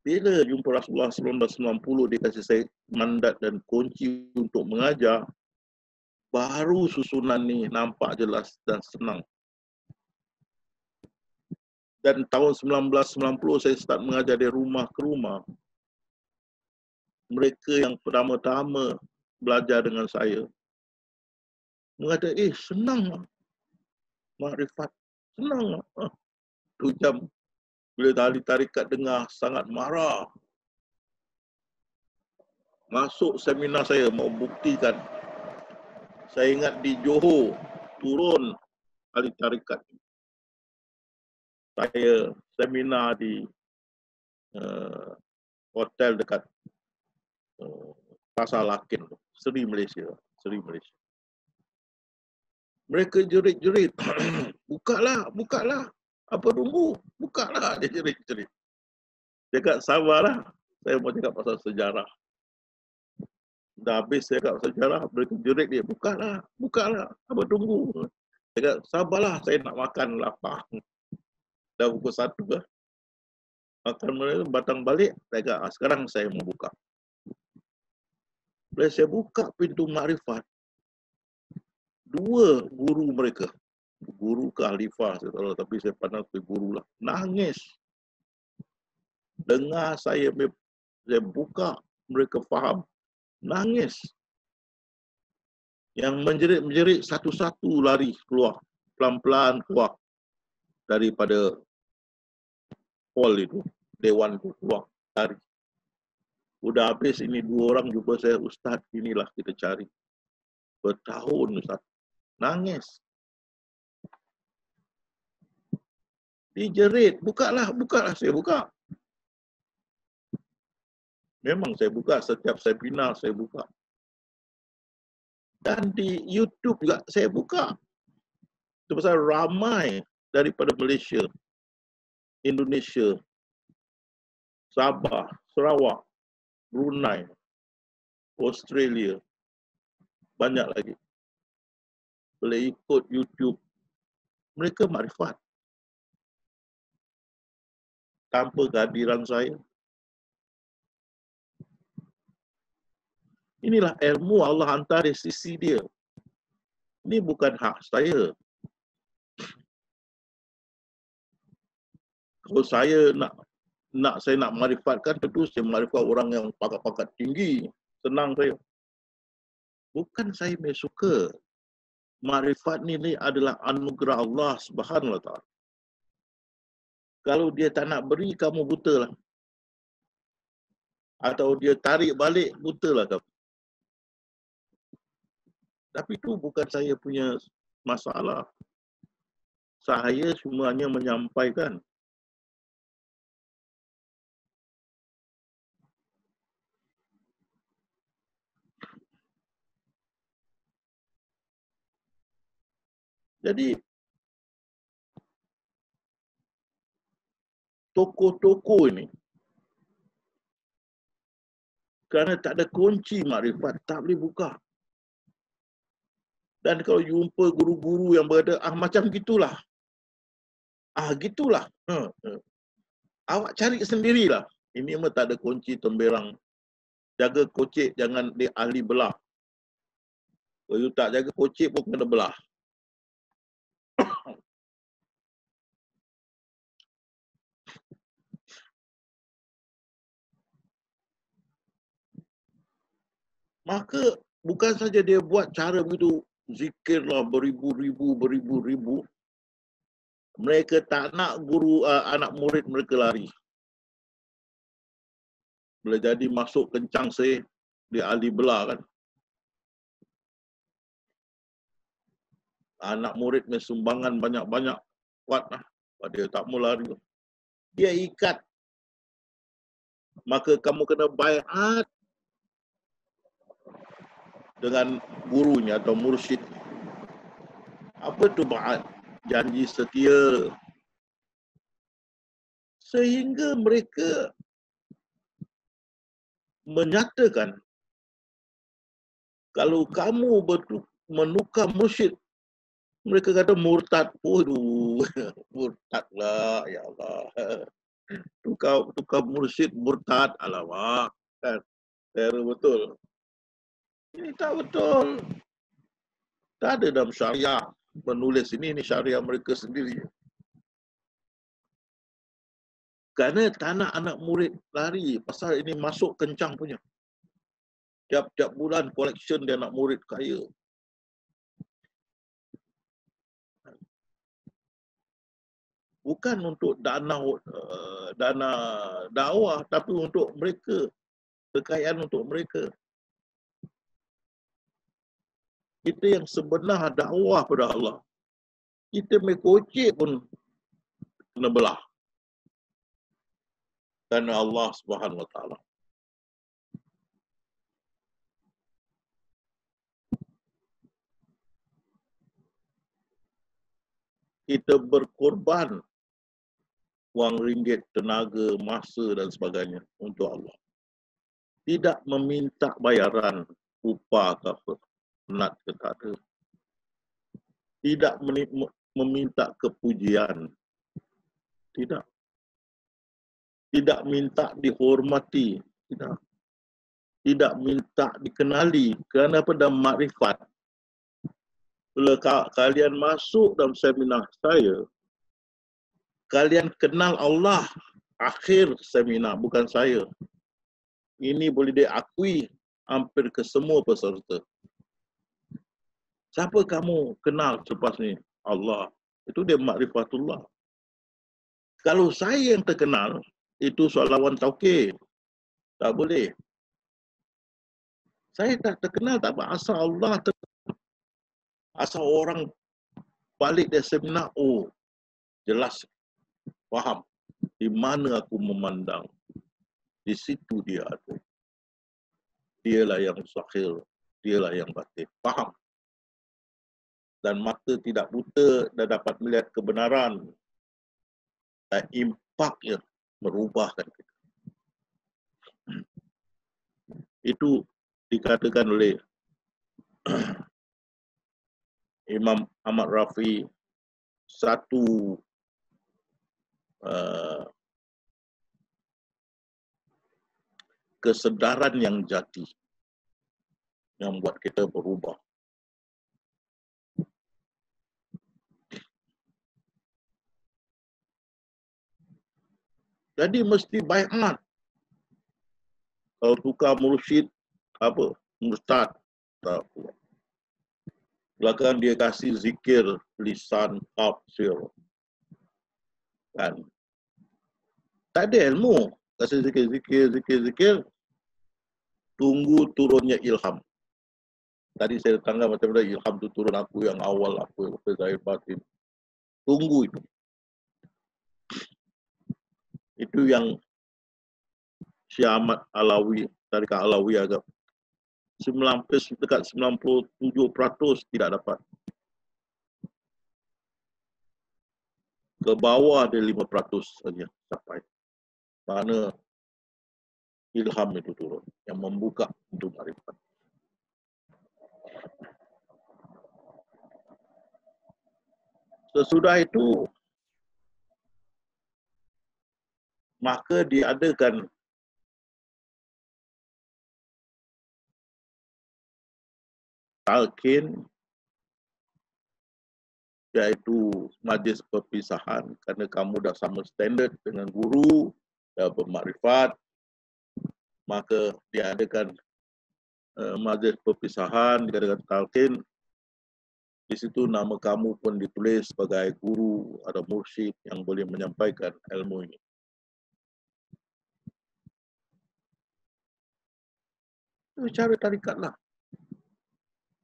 Bila jumpa Rasulullah 1990, dia kasih saya mandat dan kunci untuk mengajar, baru susunan ni nampak jelas dan senang. Dan tahun 1990 saya start mengajar dari rumah ke rumah. Mereka yang pertama-tama belajar dengan saya mengatakan, senang lah. Makrifat, senang lah. 2 jam. Bila ahli tarikat dengar, sangat marah. Masuk seminar saya, mau buktikan. Saya ingat di Johor, turun ahli tarikat. Saya seminar di hotel dekat Pasar Lakin, Seri Malaysia. Mereka jerit-jerit. Bukalah. Apa tunggu? Bukalah. Dia jerit-jerit. Cakap sabarlah. Saya mau cakap pasal sejarah. Dah habis saya cakap pasal sejarah, mereka jerit dia. Bukalah. Apa tunggu? Cakap sabarlah, saya nak makan, lapar. Dah pukul 1 lah. Makan mereka, batang balik. Saya cakap, sekarang saya mau buka. Bila saya buka pintu makrifat, 2 guru mereka, guru ke Khalifah, saya tahu, tapi saya pandang sebagai guru lah, nangis. Dengar saya buka, mereka faham, nangis. Yang menjerit-menjerit satu-satu lari keluar, pelan-pelan keluar. daripada hall itu, dewan itu keluar cari. Udah habis ini 2 orang jumpa saya, Ustaz, inilah kita cari. Bertahun Ustaz. Nangis. Dijerit, bukalah, saya buka. Memang saya buka, setiap seminar saya buka. Dan di YouTube juga saya buka. Itu pasal ramai daripada Malaysia, Indonesia, Sabah, Sarawak, Brunei, Australia, banyak lagi. Boleh ikut YouTube. Mereka makrifat. Tanpa kehadiran saya. Inilah ilmu Allah hantar dari sisi dia. Ini bukan hak saya. Kalau saya nak marifatkan, tentu saya marifat orang yang pangkat-pangkat tinggi. Senang saya. Bukan saya suka. Marifat ni adalah anugerah Allah Subhanahu Wa Taala. Kalau dia tak nak beri, kamu buta lah. Atau dia tarik balik, buta lah kamu. Tapi itu bukan saya punya masalah. Saya semuanya menyampaikan. Jadi, toko-toko ini, kerana tak ada kunci makrifat, tak boleh buka. Dan kalau jumpa guru-guru yang berada, macam gitulah. Gitulah. Awak cari sendirilah. Ini memang tak ada kunci temberang. Jaga kocik, jangan dia ahli belah. Kalau you tak jaga kocik pun kena belah. Maka bukan saja dia buat cara begitu, zikirlah beribu-ribu. Mereka tak nak guru anak murid mereka lari. Boleh jadi masuk kencang saya, dia ahli belah kan. Anak murid punya sumbangan banyak-banyak, kuat lah. Dia tak mau lari. Dia ikat. Maka kamu kena baiat dengan gurunya atau mursyid. Apa tu baiat? Janji setia. Sehingga mereka menyatakan kalau kamu menukar mursyid, mereka kata murtad. Waduh, murtad lah, ya Allah. Tukar mursyid murtad, alamak. Kan? Teror betul. Ini tak betul. Tak ada dalam syariah menulis ini syariah mereka sendiri. Kerana tak nak anak murid lari. Pasal ini masuk kencang punya. Tiap-tiap bulan collection dia anak murid kaya. Bukan untuk dana dakwah, tapi untuk mereka. Kekayaan untuk mereka. Kita yang sebenar dakwah pada Allah. Kita mengkocik pun kena belah. Kerana Allah Subhanahu Wa Taala. Kita berkorban wang ringgit, tenaga, masa dan sebagainya untuk Allah. Tidak meminta bayaran, upah ke apa, penat ke tak ada. Tidak meminta kepujian. Tidak. Tidak minta dihormati. Tidak. Tidak minta dikenali. Kerana pada makrifat. Bila kalian masuk dalam seminar saya, kalian kenal Allah akhir seminar, bukan saya. Ini boleh diakui hampir ke semua peserta. Siapa kamu kenal selepas ni? Allah. Itu dia makrifatullah. Kalau saya yang terkenal, itu soal lawan tauqid. Tak boleh. Saya tak terkenal, tak apa. Asal Allah, asal orang balik dari seminar, oh, jelas, faham. Di mana aku memandang. Di situ dia ada. Dialah yang zahir, dialah yang batin. Faham. Dan mata tidak buta dan dapat melihat kebenaran. Dan impaknya merubahkan kita. Itu dikatakan oleh Imam Ahmad Rafi, satu kesedaran yang jati yang buat kita berubah. Jadi mesti baiat. Kalau tukar mursyid, apa? Murtad. Tak apa. Belakang dia kasih zikir, lisan, tafsir. Kan? Tak ada ilmu. Kasih zikir. Tunggu turunnya ilham. Tadi saya tangga macam mana ilham tu turun aku yang awal, aku yang zahir batin. Tunggu itu. Itu yang Syekh Ahmad Alawi, Tariqah Alawi agak dekat 97% tidak dapat. Ke bawah dia 5% saja sampai. Mana ilham itu turun yang membuka untuk marifat. Sesudah itu maka diadakan talqin, iaitu majlis perpisahan, kerana kamu dah sama standard dengan guru dah bermakrifat, maka diadakan majlis perpisahan, diadakan talqin. Di situ nama kamu pun ditulis sebagai guru atau mursyid yang boleh menyampaikan ilmu ini. Itu cara tarikat lah.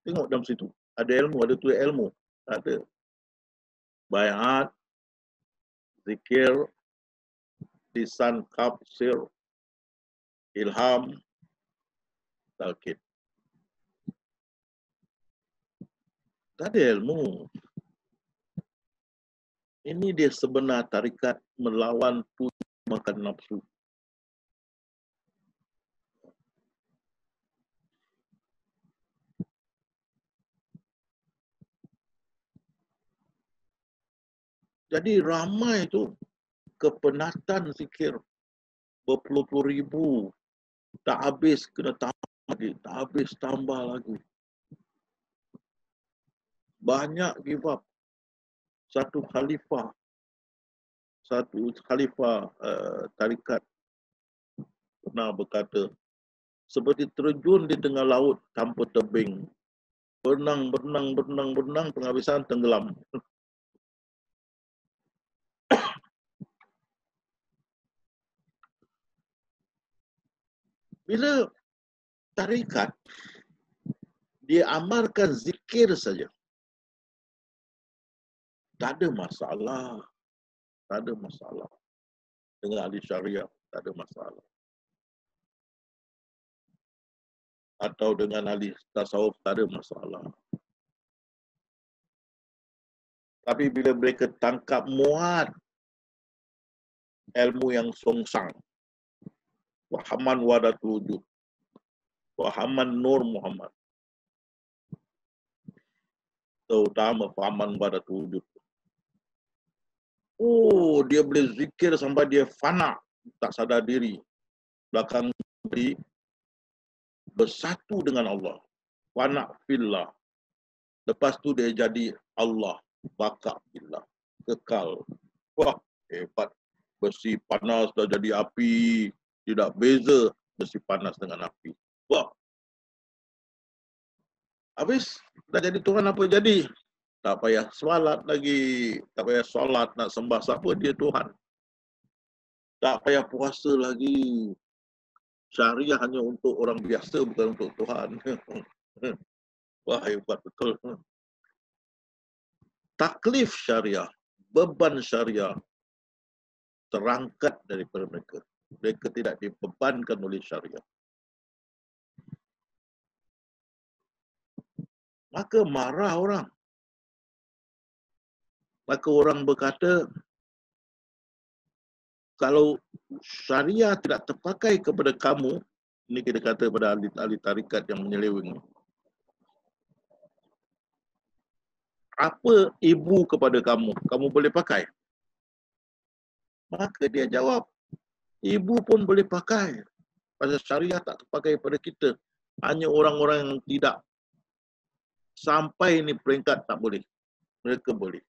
Tengok dalam situ. Ada ilmu, ada tulis ilmu. Ada baiat, zikir, lisan, tafsir, ilham, talqin. Tak ada ilmu. Ini dia sebenar tarikat melawan tujuh makan nafsu. Jadi ramai tu kepenatan zikir berpuluh-puluh ribu. Tak habis kena tambah lagi, tak habis tambah lagi. Banyak give up. Satu khalifah tarikat pernah berkata, seperti terjun di tengah laut tanpa tebing. Berenang, penghabisan tenggelam. Bila tarikat, dia amalkan zikir saja. Tak ada masalah. Tak ada masalah. Dengan ahli syariah, tak ada masalah. Atau dengan ahli tasawuf, tak ada masalah. Tapi bila mereka tangkap muat ilmu yang songsang, wahaman wadatul wujud, wahaman nur Muhammad, terutama wahaman wadatul wujud. Oh, dia boleh zikir sampai dia fana, tak sadar diri. Belakang diri bersatu dengan Allah. Fana fillah. Lepas tu dia jadi Allah, baka fillah. Kekal. Wah, hebat. Besi panas dah jadi api. Tidak beza besi panas dengan api. Wah. Habis, dah jadi Tuhan apa jadi? Tak payah solat lagi. Tak payah solat nak sembah siapa, dia Tuhan. Tak payah puasa lagi. Syariah hanya untuk orang biasa, bukan untuk Tuhan. Wah, hebat betul. Taklif syariah, beban syariah terangkat daripada mereka. Mereka tidak dibebankan oleh syariah. Maka marah orang. Maka orang berkata, kalau syariah tidak terpakai kepada kamu, ini kita kata pada ahli tarikat yang menyeleweng, apa ibu kepada kamu, kamu boleh pakai? Maka dia jawab, ibu pun boleh pakai. Pasal syariah tak terpakai pada kita. Hanya orang-orang yang tidak sampai ni peringkat tak boleh. Mereka boleh.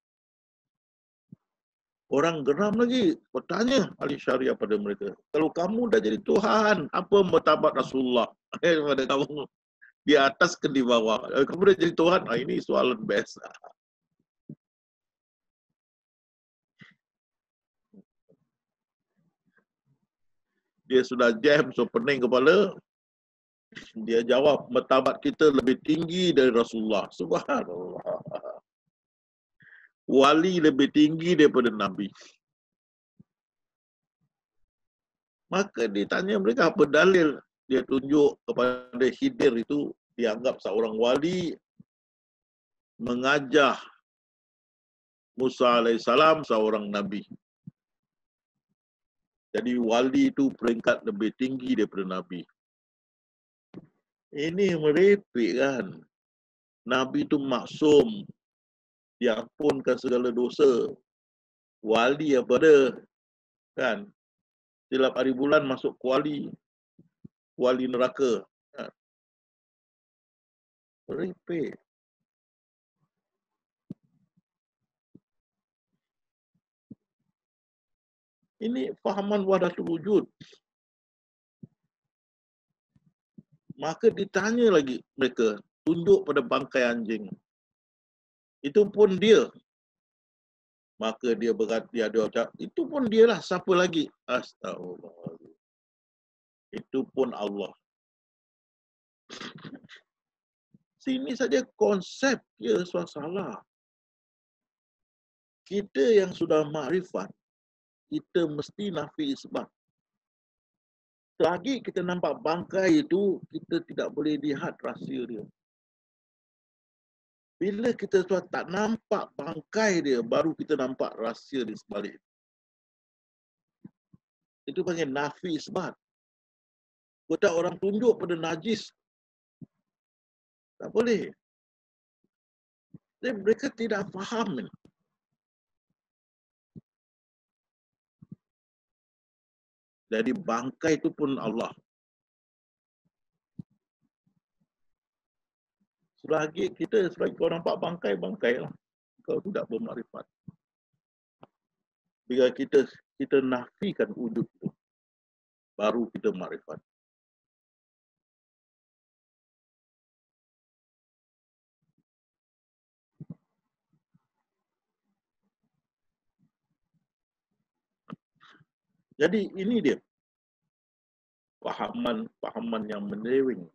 Orang geram lagi, bertanya ahli syariah pada mereka. Kalau kamu dah jadi Tuhan, apa martabat Rasulullah? Pada kamu di atas ke di bawah. Kalau kamu dah jadi Tuhan, ini soalan best. Dia sudah jam, so pening kepala. Dia jawab, martabat kita lebih tinggi dari Rasulullah. Subhanallah. Wali lebih tinggi daripada Nabi. Maka ditanya mereka apa dalil. Dia tunjuk kepada Khidir itu dianggap seorang wali mengajar Musa AS seorang Nabi. Jadi wali itu peringkat lebih tinggi daripada Nabi. Ini merepek kan. Nabi itu maksum. Diampunkan segala dosa. Wali apa ada? Kan? Setiap hari bulan masuk kuali. Kuali neraka. Kan? Merepek. Ini fahaman wahdatul wujud. Maka ditanya lagi mereka, tunjuk pada bangkai anjing. Itu pun dia. Maka dia berkata, dia ucap, itu pun dialah, siapa lagi? Astagfirullah. Itu pun Allah. Sini saja konsep dia salah. Kita yang sudah makrifat, kita mesti nafi isbat. Selagi kita nampak bangkai itu, kita tidak boleh lihat rahsia dia. Bila kita sudah tak nampak bangkai dia, baru kita nampak rahsia di sebalik. Itu panggil nafi isbat. Kalau orang tunjuk pada najis, tak boleh. Jadi mereka tidak faham. Jadi bangkai itu pun Allah. Selagi kau nampak bangkai, bangkai lah. Kau tidak bermakrifat. Bila kita nafikan wujud itu, baru kita makrifat. Jadi ini dia pahaman yang menyeleweng.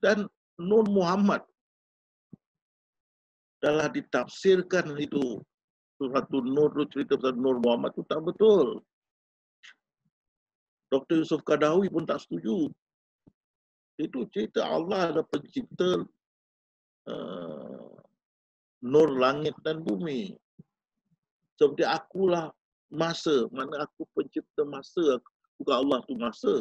Dan Nur Muhammad telah ditafsirkan itu satu Nur itu cerita pasal Nur Muhammad itu tak betul. Dr. Yusuf Qadawi pun tak setuju. Itu cerita Allah ada pencipta nur langit dan bumi. Seperti akulah masa, mana aku pencipta masa, bukan Allah tu masa.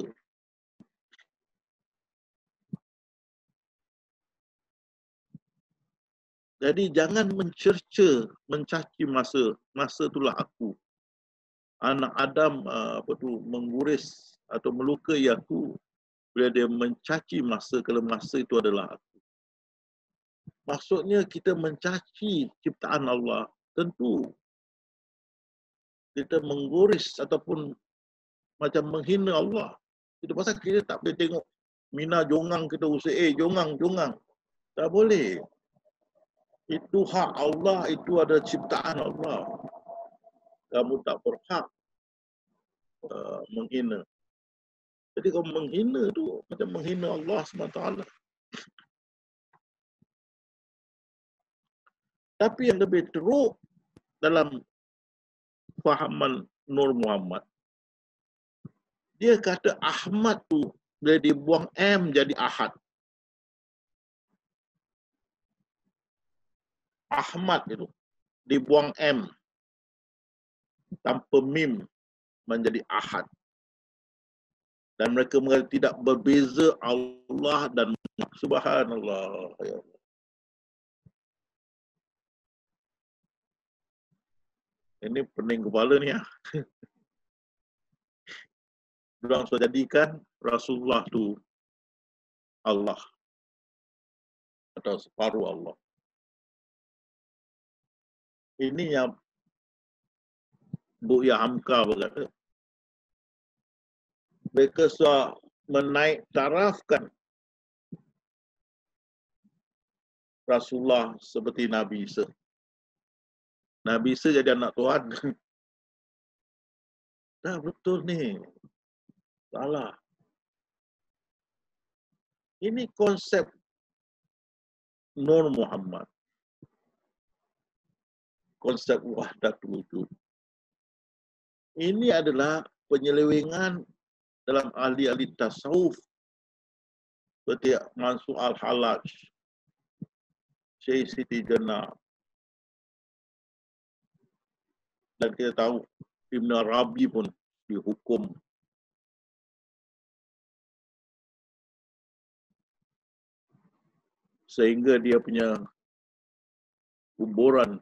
Jadi jangan mencerca, mencaci masa. Masa itulah aku. Anak Adam mengguris atau melukai aku bila dia mencaci masa, kalau masa itu adalah aku. Maksudnya kita mencaci ciptaan Allah, tentu kita mengguris ataupun macam menghina Allah. Itu pasal kita tak boleh tengok Mina jongang kita usik, jongang. Tak boleh. Itu hak Allah, itu ada ciptaan Allah. Kamu tak berhak menghina. Jadi kalau menghina tu macam menghina Allah SWT. Tapi yang lebih teruk dalam fahaman Nur Muhammad, dia kata Ahmad tu bila dibuang M jadi Ahad. Ahmad itu dibuang M tanpa mim menjadi Ahad. Dan mereka mengatakan tidak berbeza Allah dan Subhanallah. Ya Allah. Ini pening kepala ni ya. Diorang sudah jadikan Rasulullah tu Allah atau separuh Allah. Ini yang Bu Hamka berkata. Mereka sudah menaik tarafkan Rasulullah seperti Nabi Isa. Nabi Isa jadi anak Tuhan. Dah betul ni. Salah. Ini konsep Nur Muhammad. Konsep wahdatul wujud. Ini adalah penyelewengan dalam ahli-ahli tasawuf seperti Mansur Al-Halaj, Syekh Siti Jenar. Dan kita tahu Ibn Arabi pun dihukum. Sehingga dia punya kuburan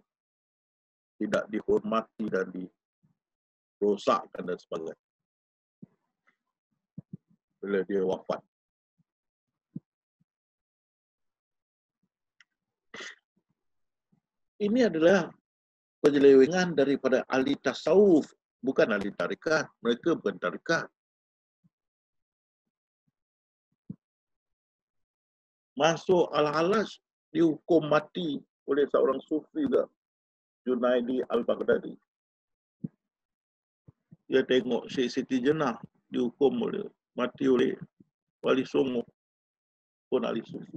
tidak dihormati dan dirosakkan dan sebagainya. Bila dia wafat. Ini adalah penyelewengan daripada ahli tasawuf, bukan ahli tarikat. Mereka bukan tarikat. Masuk Al-Halaj dihukum mati oleh seorang sufi juga, Junaidi Al-Baghdadi. Dia tengok Syekh Siti Jenar dihukum mati oleh Wali Songo pun ahli sufi.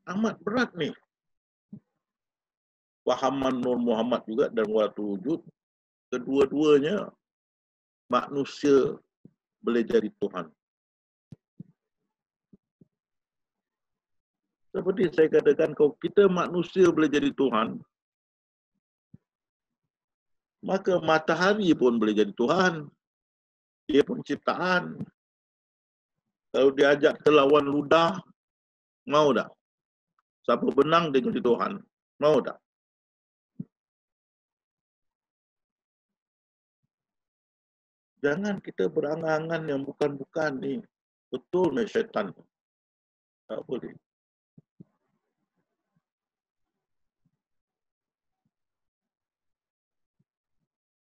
Amat berat ni. Fahaman Nur Muhammad juga dan wahdatul wujud, kedua-duanya manusia boleh jadi Tuhan. Seperti saya katakan, kalau kita manusia boleh jadi Tuhan, maka matahari pun boleh jadi Tuhan. Dia pun ciptaan. Kalau diajak ke lawan ludah, mau tak? Siapa benang dia jadi Tuhan. Mau tak? Jangan kita berangan-angan yang bukan-bukan ni. Betul ni syaitan. Tak boleh.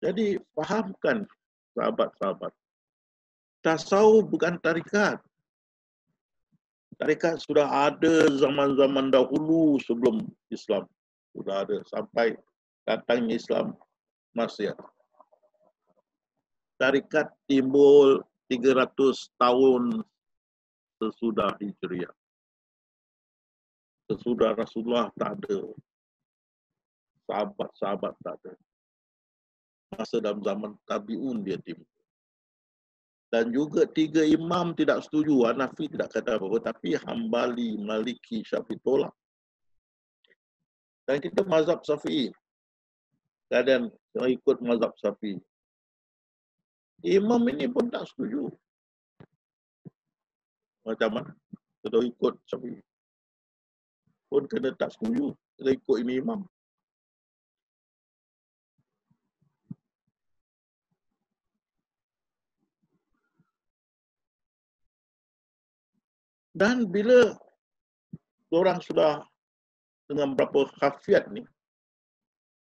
Jadi fahamkan sahabat-sahabat. Tasawuf bukan tarikat. Tarikat sudah ada zaman-zaman dahulu sebelum Islam. Sudah ada sampai datangnya Islam masih ada. Tarikat timbul 300 tahun sesudah Hijriah. Sesudah Rasulullah tak ada. Sahabat-sahabat tak ada. Masa dalam zaman Tabi'un dia timbul. Dan juga 3 imam tidak setuju. Hanafi tidak kata apa-apa. Tapi Hambali, Maliki, Syafi'i tolak. Dan kita mazhab Syafi'i. Kadang ikut mazhab Syafi'i. Imam ini pun tak setuju. Macam mana? Kita ikut Syafi'i. Pun kena tak setuju. Kita ikut ini imam. Dan bila orang sudah dengan berapa khafiat ni,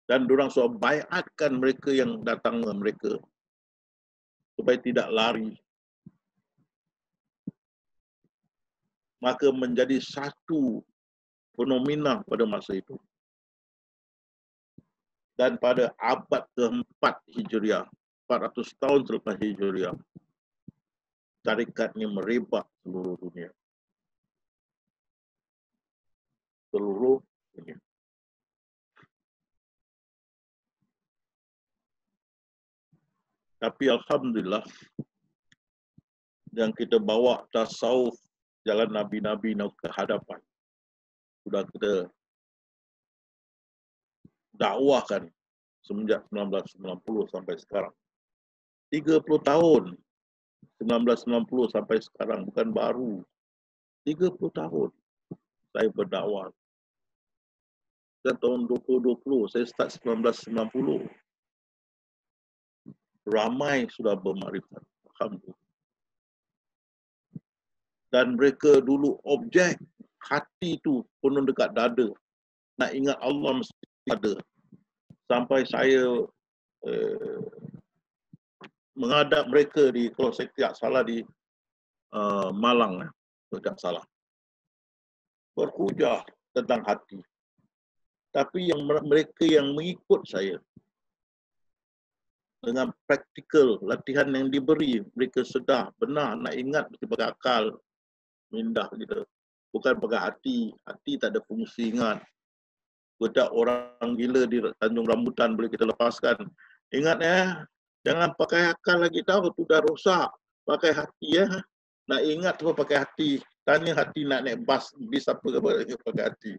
dan orang sudah baiatkan mereka yang datang dengan mereka, supaya tidak lari. maka menjadi satu fenomena pada masa itu. Dan pada abad ke-4 Hijriah, 400 tahun selepas Hijriah, tarikatnya merebak seluruh dunia. Seluruh dunia. Tapi Alhamdulillah, yang kita bawa tasawuf jalan Nabi-Nabi ke hadapan, sudah kita dakwahkan semenjak 1990 sampai sekarang. 30 tahun, 1990 sampai sekarang, bukan baru. 30 tahun saya berdakwah. Dan tahun 2020, saya start 1990. Ramai sudah bermakrifat. Alhamdulillah. Dan mereka dulu objek, hati itu penuh dekat dada. Nak ingat Allah mesti ada. Sampai saya menghadap mereka di, kalau saya tidak salah, di Malang, tidak salah. Berhujah tentang hati. Tapi yang mereka yang mengikut saya, dengan praktikal latihan yang diberi, mereka sedar, benar, nak ingat mesti pakai akal, mindah kita. Bukan pakai hati. Hati tak ada fungsi ingat. Bedak orang gila di Tanjung Rambutan boleh kita lepaskan. Ingat jangan pakai akal lagi tahu, tu dah rosak. Pakai hati Nak ingat tu pakai hati. Tanya hati nak naik bis apa ke pakai hati.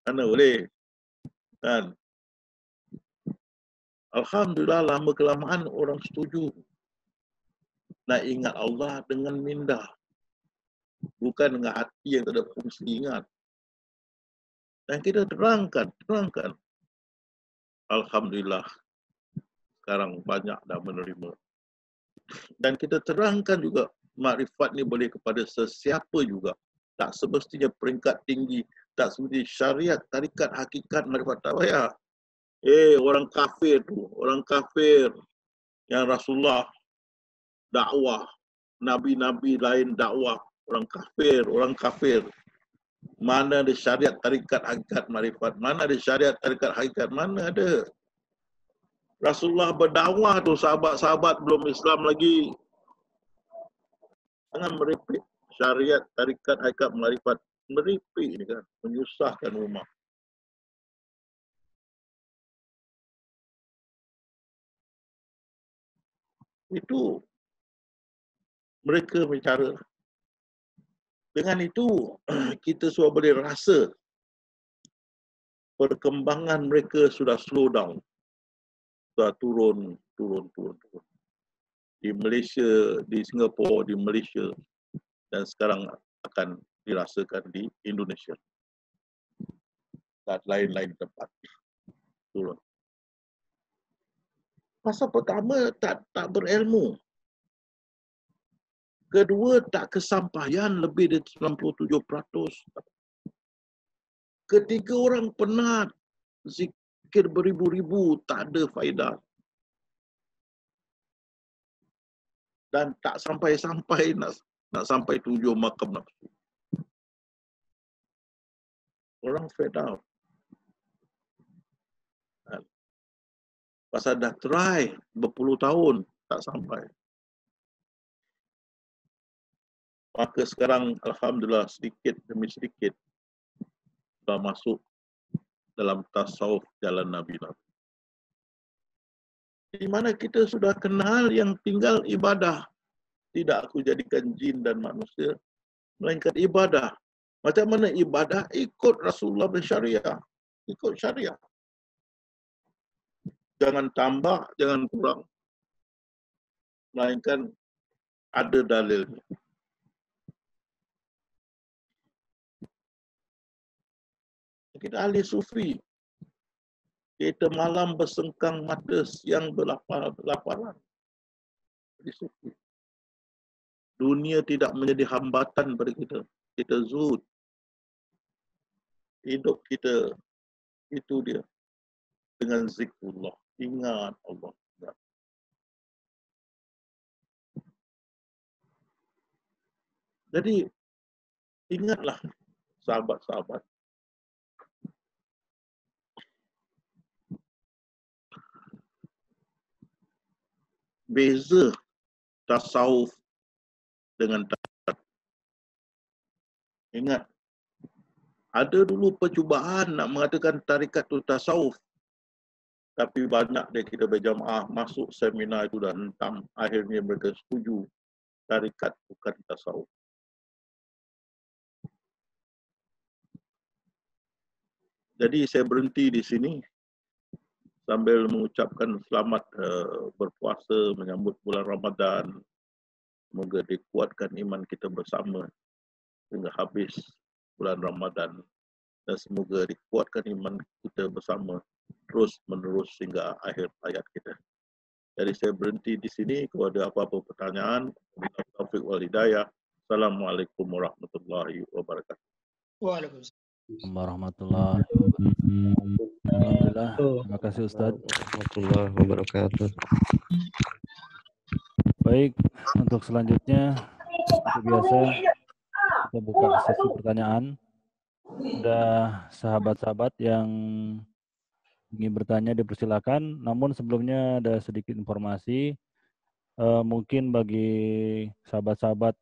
Mana boleh? Kan? Alhamdulillah, lama kelamaan orang setuju. Nak ingat Allah dengan mindah. Bukan dengan hati yang tak ada fungsi ingat. Dan kita terangkan. Alhamdulillah, sekarang banyak dah menerima. Dan kita terangkan juga, makrifat ni boleh kepada sesiapa juga. Tak semestinya peringkat tinggi, tak semestinya syariat, tarikat, hakikat, makrifat, tak payah. Orang kafir tu, orang kafir yang Rasulullah dakwah, nabi-nabi lain dakwah, orang kafir. Mana ada syariat, tarikat, hakikat, makrifat? Mana ada syariat, tarikat, hakikat? Mana ada? Rasulullah berdakwah tu, sahabat-sahabat belum Islam lagi. Jangan meripik syariat, tarikat, hakikat, makrifat. Meripik ni kan, menyusahkan umat. Itu mereka bicara. Dengan itu, kita sudah boleh rasa perkembangan mereka sudah slow down. Sudah turun. Di Malaysia, di Singapura, di Malaysia, dan sekarang akan dirasakan di Indonesia dan lain-lain tempat. Turun. Pasal pertama, tak berilmu. Kedua, tak kesampaian lebih dari 97%. Ketiga, orang penat. Zikir beribu-ribu, tak ada faedah. Dan tak sampai-sampai nak sampai 7 makam nafsu. Orang fed up. Pasal dah try berpuluh tahun, tak sampai. Maka sekarang, Alhamdulillah, sedikit demi sedikit sudah masuk dalam tasawuf jalan Nabi-Nabi. Di mana kita sudah kenal yang tinggal ibadah. Tidak aku jadikan jin dan manusia, melainkan ibadah. Macam mana ibadah? Ikut Rasulullah bersyariah. Ikut syariah. Jangan tambah, jangan kurang. Melainkan ada dalilnya. Kita ahli sufi. Kita malam bersengkang mata, siang berlaparan. Ahli sufi. Dunia tidak menjadi hambatan pada kita. Kita zuhud. Hidup kita, itu dia. Dengan zikrullah. Ingat Allah. Jadi, Ingatlah sahabat-sahabat. Beza tasawuf dengan tarikat. Ingat, ada dulu percubaan nak mengatakan tarikat itu tasawuf. Tapi banyak dari kita berjamaah masuk seminar itu dah hentam. Akhirnya mereka setuju tarikat bukan tasawuf. Jadi saya berhenti di sini sambil mengucapkan selamat berpuasa menyambut bulan Ramadan. Semoga dikuatkan iman kita bersama hingga habis bulan Ramadan. Dan semoga dikuatkan iman kita bersama terus menerus hingga akhir hayat kita. Jadi saya berhenti di sini. Kalau ada apa-apa pertanyaan, taufik wal hidayah. Assalamualaikum warahmatullahi wabarakatuh. Waalaikumsalam warahmatullahi wabarakatuh. Alhamdulillah. Terima kasih Ustaz. Warahmatullahi wabarakatuh. Baik, untuk selanjutnya seperti biasa kita buka sesi pertanyaan. Ada sahabat-sahabat yang ingin bertanya dipersilakan. Namun sebelumnya ada sedikit informasi. Mungkin bagi sahabat-sahabat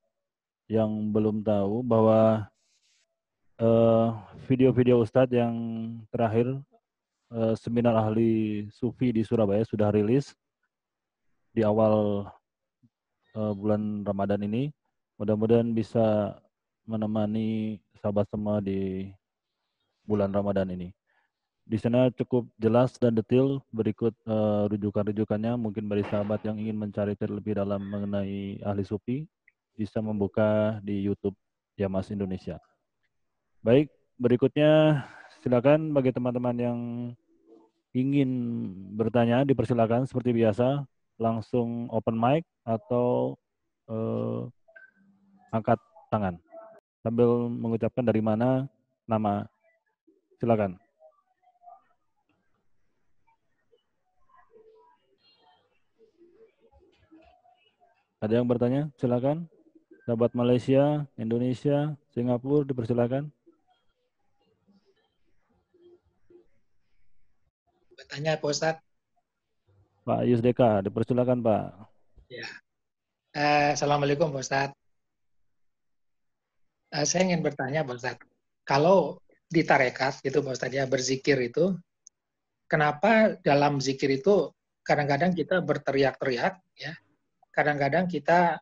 yang belum tahu bahwa video-video Ustadz yang terakhir seminar ahli sufi di Surabaya sudah rilis di awal bulan Ramadan ini. Mudah-mudahan bisa menemani sahabat semua di bulan Ramadan ini. Di sana cukup jelas dan detail berikut rujukan-rujukannya. Mungkin bagi sahabat yang ingin mencari terlebih dalam mengenai ahli sufi bisa membuka di YouTube Yamas Indonesia. Baik, berikutnya silakan bagi teman-teman yang ingin bertanya dipersilakan seperti biasa langsung open mic atau angkat tangan sambil mengucapkan dari mana nama. Silakan. Ada yang bertanya? Silakan. Sahabat Malaysia, Indonesia, Singapura dipersilakan. Bertanya Pak Ustadz. Pak Yusdeka, dipersilakan Pak. Ya. Assalamualaikum Pak Ustadz. Saya ingin bertanya Pak Ustadz, kalau di tarekat gitu Pak Ustadz ya, berzikir itu, kenapa dalam zikir itu kadang-kadang kita berteriak-teriak ya, kadang-kadang kita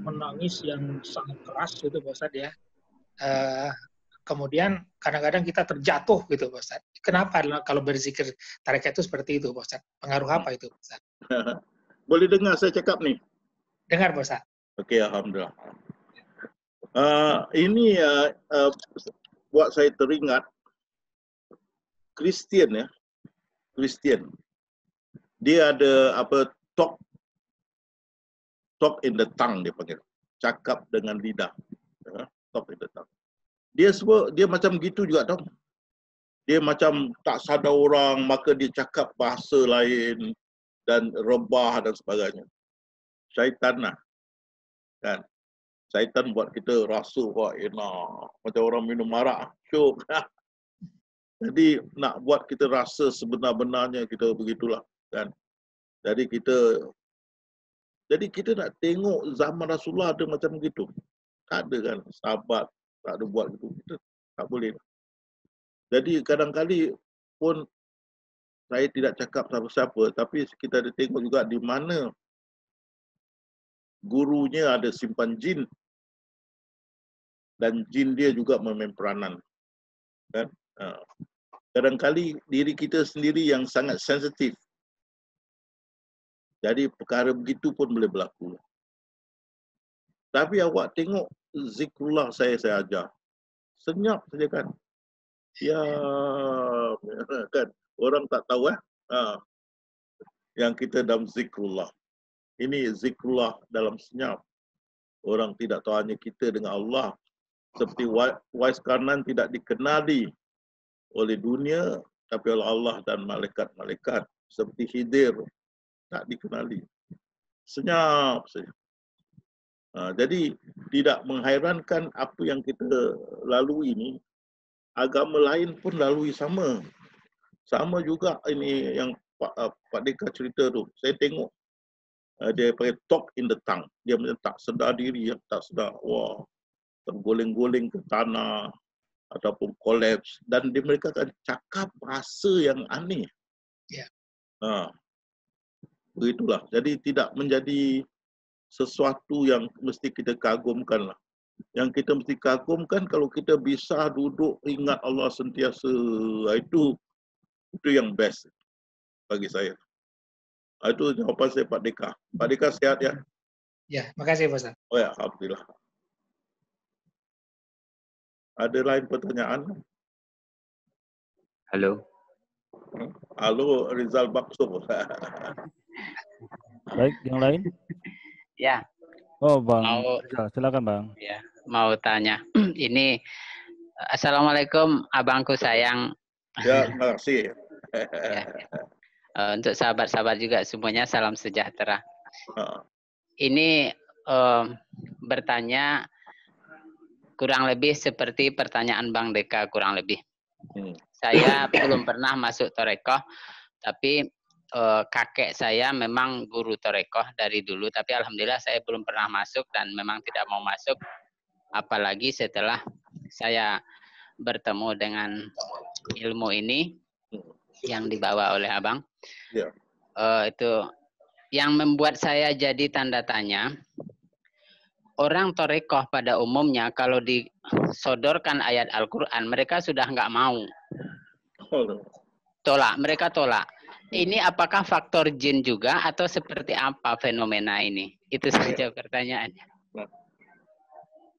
menangis yang sangat keras gitu Pak Ustadz ya, kemudian kadang-kadang kita terjatuh gitu Pak Ustadz. Kenapa kalau berzikir tarekat itu seperti itu Pak Ustadz? Pengaruh apa itu Pak Ustadz? Boleh dengar saya cakap ni? Dengar Pak Ustadz. Okey, alhamdulillah. Ini buat saya teringat Kristian ya. Kristian. Dia ada apa talk in the tongue dia panggil. Cakap dengan lidah. Talk in the tongue. Dia macam gitu juga tau. Dia macam tak sadar orang, maka dia cakap bahasa lain dan rebah dan sebagainya. Syaitan lah. Kan? Syaitan buat kita rasa wah enak. Macam orang minum arak. Syuk. Jadi nak buat kita rasa sebenar-benarnya kita begitulah. Kan? Jadi kita nak tengok zaman Rasulullah ada macam begitu. Tak ada kan sahabat tak ada buat gitu. Kita tak boleh. Jadi kadang-kali pun saya tidak cakap siapa-siapa tapi kita ada tengok juga di mana gurunya ada simpan jin dan jin dia juga memain peranan. Kan? Kadang-kali diri kita sendiri yang sangat sensitif. Jadi perkara begitu pun boleh berlaku. Tapi awak tengok zikrullah saya ajar. Senyap saja kan. Ya, kan. Orang tak tahu yang kita dalam zikrullah. Ini zikrullah dalam senyap. Orang tidak tahu hanya kita dengan Allah. Seperti wais kanan tidak dikenali oleh dunia, tapi oleh Allah dan malaikat-malaikat. Seperti Khidir tak dikenali. Senyap saja. Jadi tidak menghairankan apa yang kita lalui ini, agama lain pun lalui sama. Sama juga ini yang Pak Deka cerita tu. Saya tengok dia pakai talk in the tongue. Dia macam tak sedar diri, tak sedar. Wah, tergoleng-goleng ke tanah ataupun collapse. Dan mereka akan cakap bahasa yang aneh. Ya. Begitulah. Jadi tidak menjadi sesuatu yang mesti kita kagumkan lah. Yang kita mesti kagumkan kalau kita bisa duduk ingat Allah sentiasa. Itu yang best bagi saya. Itu jawapan saya Pak Deka. Pak Deka sihat ya? Ya, makasih Pak Ustaz. Oh ya, alhamdulillah. Ada lain pertanyaan? Halo. Halo Rizal Bakso. Baik, yang lain? Ya. Oh, Bang. Silakan, Bang. Ya, mau tanya. Ini Assalamualaikum abangku sayang. Ya, terima kasih. Ya. Untuk sahabat-sahabat juga semuanya salam sejahtera. Ini bertanya kurang lebih seperti pertanyaan Bang Deka kurang lebih. Saya belum pernah masuk Torekoh, tapi kakek saya memang guru Torekoh dari dulu, tapi alhamdulillah saya belum pernah masuk dan memang tidak mau masuk, apalagi setelah saya bertemu dengan ilmu ini yang dibawa oleh abang. Ya. Itu yang membuat saya jadi tanda tanya. Orang Torekoh pada umumnya kalau disodorkan ayat Al-Quran, mereka sudah nggak mau. Mereka tolak. Ini apakah faktor jin juga atau seperti apa fenomena ini? Itu saja pertanyaannya.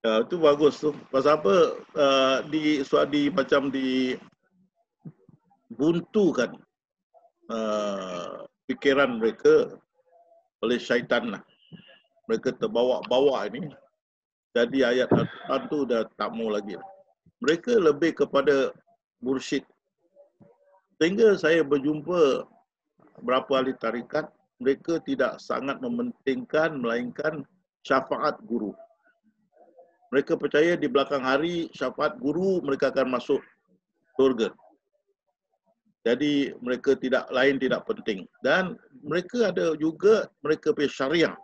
Ya, itu bagus tuh. Pasal apa macam dibuntukan pikiran mereka oleh syaitan lah. Mereka terbawa-bawa ini. Jadi ayat Al-Quran tu dah tak mau lagi. Mereka lebih kepada mursyid. Sehingga saya berjumpa berapa ahli tarikat, mereka tidak sangat mementingkan melainkan syafaat guru. Mereka percaya di belakang hari syafaat guru mereka akan masuk surga. Jadi mereka tidak penting. Dan mereka ada juga mereka punya syariah.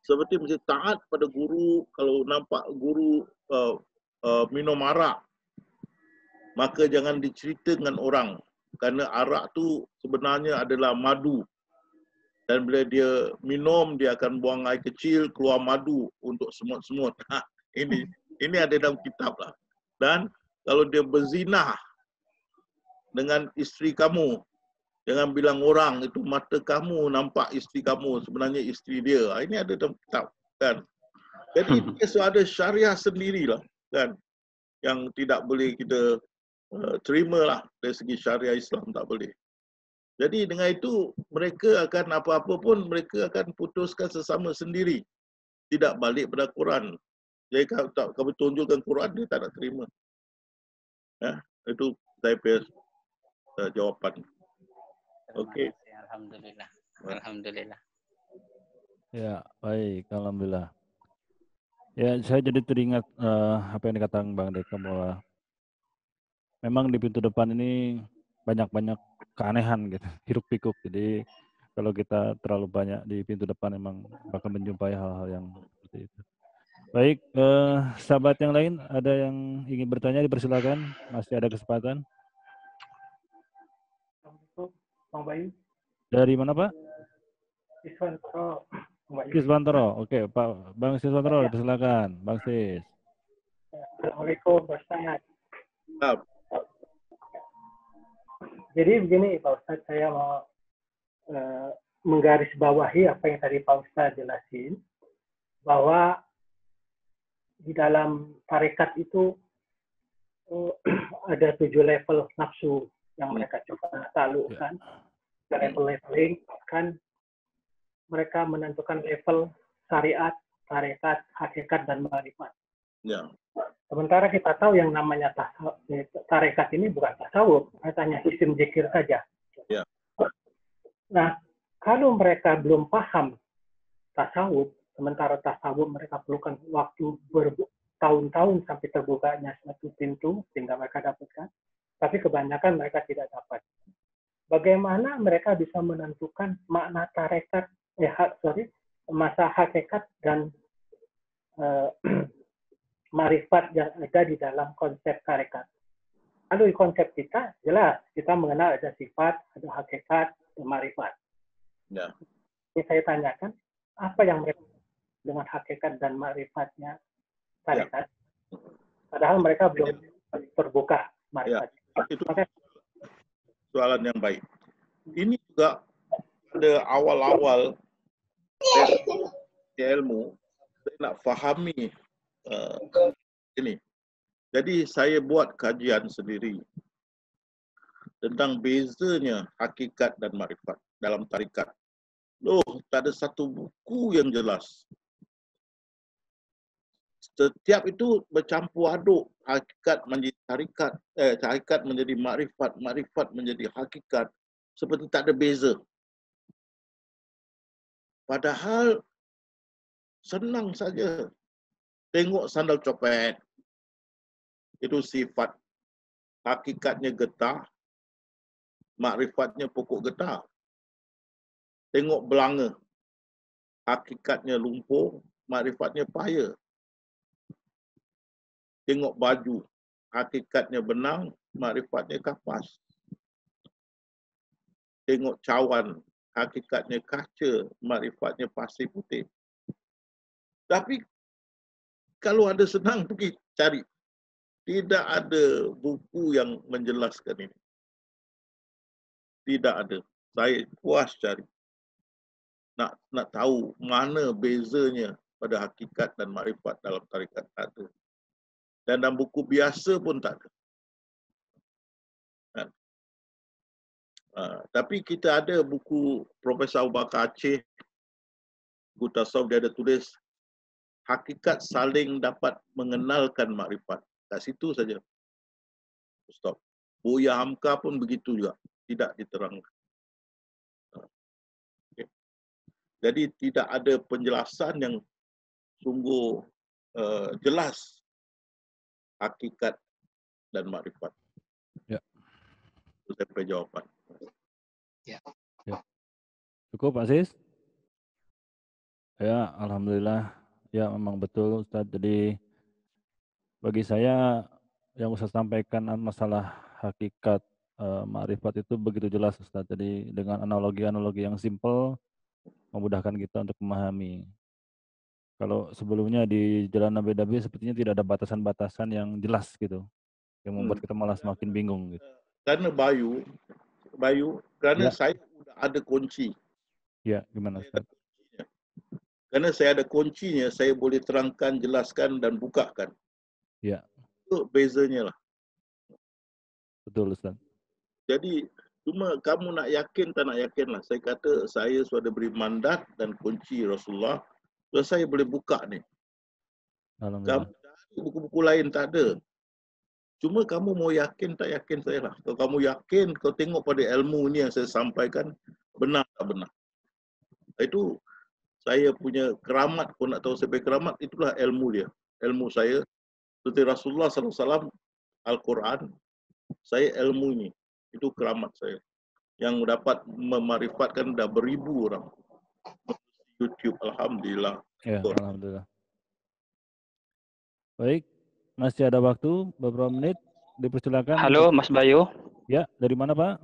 Seperti mesti taat pada guru. Kalau nampak guru minum arak, maka jangan dicerita dengan orang. Kerana arak tu sebenarnya adalah madu. Dan bila dia minum, dia akan buang air kecil, keluar madu untuk semut-semut. Ini ada dalam kitab lah. Dan kalau dia berzinah dengan isteri kamu, jangan bilang orang itu mata kamu nampak isteri kamu, sebenarnya isteri dia. Ini ada dalam kitab. Kan? Jadi dia ada syariah sendirilah. Kan? Yang tidak boleh kita terimalah dari segi syariah Islam, tak boleh. Jadi dengan itu mereka akan apa-apa pun mereka akan putuskan sesama sendiri. Tidak balik pada Quran. Jadi kalau tak kamu tunjukkan Quran, dia tak nak terima. Itu saya punya jawapan. Okey. Alhamdulillah. Alhamdulillah. Ya, baik. Alhamdulillah. Ya, saya jadi teringat apa yang dikatakan Bang Deka bahwa memang di pintu depan ini banyak-banyak keanehan gitu, hiruk pikuk. Jadi kalau kita terlalu banyak di pintu depan memang bakal menjumpai hal-hal yang seperti itu. Baik, sahabat yang lain ada yang ingin bertanya, dipersilakan. Masih ada kesempatan. Bang Bayu. Dari mana Pak? Siswantoro. Siswantoro. Oke, Pak Bang Siswantoro, dipersilakan. Bang Sis. Assalamualaikum Pak Ustaz. Jadi begini Pak Ustaz, saya mau menggarisbawahi apa yang tadi Pak Ustaz jelasin, bahwa di dalam tarekat itu ada 7 level nafsu yang mereka coba taklukkan. Level-leveling kan mereka menentukan level syariat, tarekat, hakikat, dan ma'rifat. Ya. Sementara kita tahu yang namanya tarekat ini bukan tasawuf, hanya sistem zikir saja. Ya. Nah, kalau mereka belum paham tasawuf, Sementara tasawuf mereka perlukan waktu bertahun-tahun sampai terbukanya suatu pintu sehingga mereka dapatkan. Tapi kebanyakan mereka tidak dapat. Bagaimana mereka bisa menentukan makna tarekat, masa hakikat dan marifat yang ada di dalam konsep tarekat. Lalu di konsep kita, jelas kita mengenal ada sifat, ada hakikat, ada marifat. Ya. Ini saya tanyakan, apa yang mereka dengan hakikat dan marifatnya tarekat? Padahal mereka belum terbuka marifatnya. Ya, itu soalan yang baik. Ini juga pada awal-awal ilmu, saya nak fahami ini. Jadi saya buat kajian sendiri tentang bezanya hakikat dan marifat dalam tarikat. Loh, tak ada satu buku yang jelas. Setiap itu bercampur aduk, hakikat menjadi tarikat, hakikat menjadi marifat, marifat menjadi hakikat, seperti tak ada beza. Padahal senang saja. Tengok sandal copet, itu sifat, hakikatnya getah, makrifatnya pokok getah. Tengok belanga, hakikatnya lumpur, makrifatnya paya. Tengok baju, hakikatnya benang, makrifatnya kapas. Tengok cawan, hakikatnya kaca, makrifatnya pasir putih. Tapi kalau ada senang, pergi cari. Tidak ada buku yang menjelaskan ini. Tidak ada. Saya puas cari. Nak tahu mana bezanya pada hakikat dan makrifat dalam tarikat tak ada. Dan dalam buku biasa pun tak ada. Tapi kita ada buku Profesor Abu Bakar Aceh, buku tasawuf, dia ada tulis hakikat saling dapat mengenalkan makrifat. Kat situ saja. Stop. Buya Hamka pun begitu juga. Tidak diterangkan. Okay. Jadi tidak ada penjelasan yang sungguh jelas hakikat dan makrifat. Ya. Itu saya punya jawapan. Ya. Cukup, Pak Sis? Ya, alhamdulillah. Ya, memang betul, Ustaz. Jadi bagi saya yang Ustaz sampaikan masalah hakikat makrifat itu begitu jelas, Ustaz. Jadi dengan analogi-analogi yang simpel memudahkan kita untuk memahami. Kalau sebelumnya di jalan Nabi sepertinya tidak ada batasan-batasan yang jelas gitu, yang membuat kita malah semakin bingung gitu. Karena karena Ya. saya sudah ada kunci. Ya, gimana Ustaz? Karena saya ada kuncinya, saya boleh terangkan, jelaskan dan bukakan. Ya. Itu bezanya lah. Betul, Ustaz. Jadi cuma kamu nak yakin tak nak yakin lah. Saya kata saya sudah beri mandat dan kunci Rasulullah. So saya boleh buka ni. Kamu cari buku-buku lain tak ada. Cuma kamu mau yakin tak yakin saya lah. Kalau kamu yakin, kau tengok pada ilmu ni yang saya sampaikan, benar tak benar. Itu saya punya keramat, pun nak tahu saya punya keramat, itulah ilmu dia. Ilmu saya, seperti Rasulullah SAW, Al-Quran, saya ilmu ini. Itu keramat saya. Yang dapat memarifatkan dah beribu orang. YouTube, Alhamdulillah. Ya, alhamdulillah. Baik, masih ada waktu beberapa menit. Dipersilakan. Halo, Mas Bayu. Ya, dari mana Pak?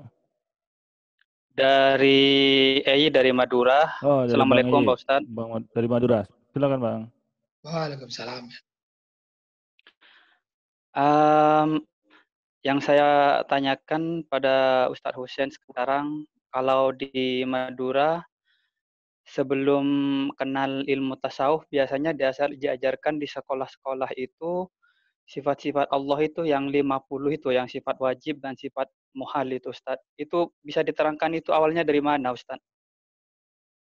Dari dari Madura. Oh, dari Assalamualaikum Pak Ustadz. Dari Madura. Silakan Bang. Waalaikumsalam. Yang saya tanyakan pada Ustadz Husain sekarang, kalau di Madura sebelum kenal ilmu tasawuf biasanya diajarkan di sekolah-sekolah itu sifat-sifat Allah itu yang 50 itu, yang sifat wajib dan sifat muhal itu, Ustaz. Itu bisa diterangkan itu awalnya dari mana, Ustaz?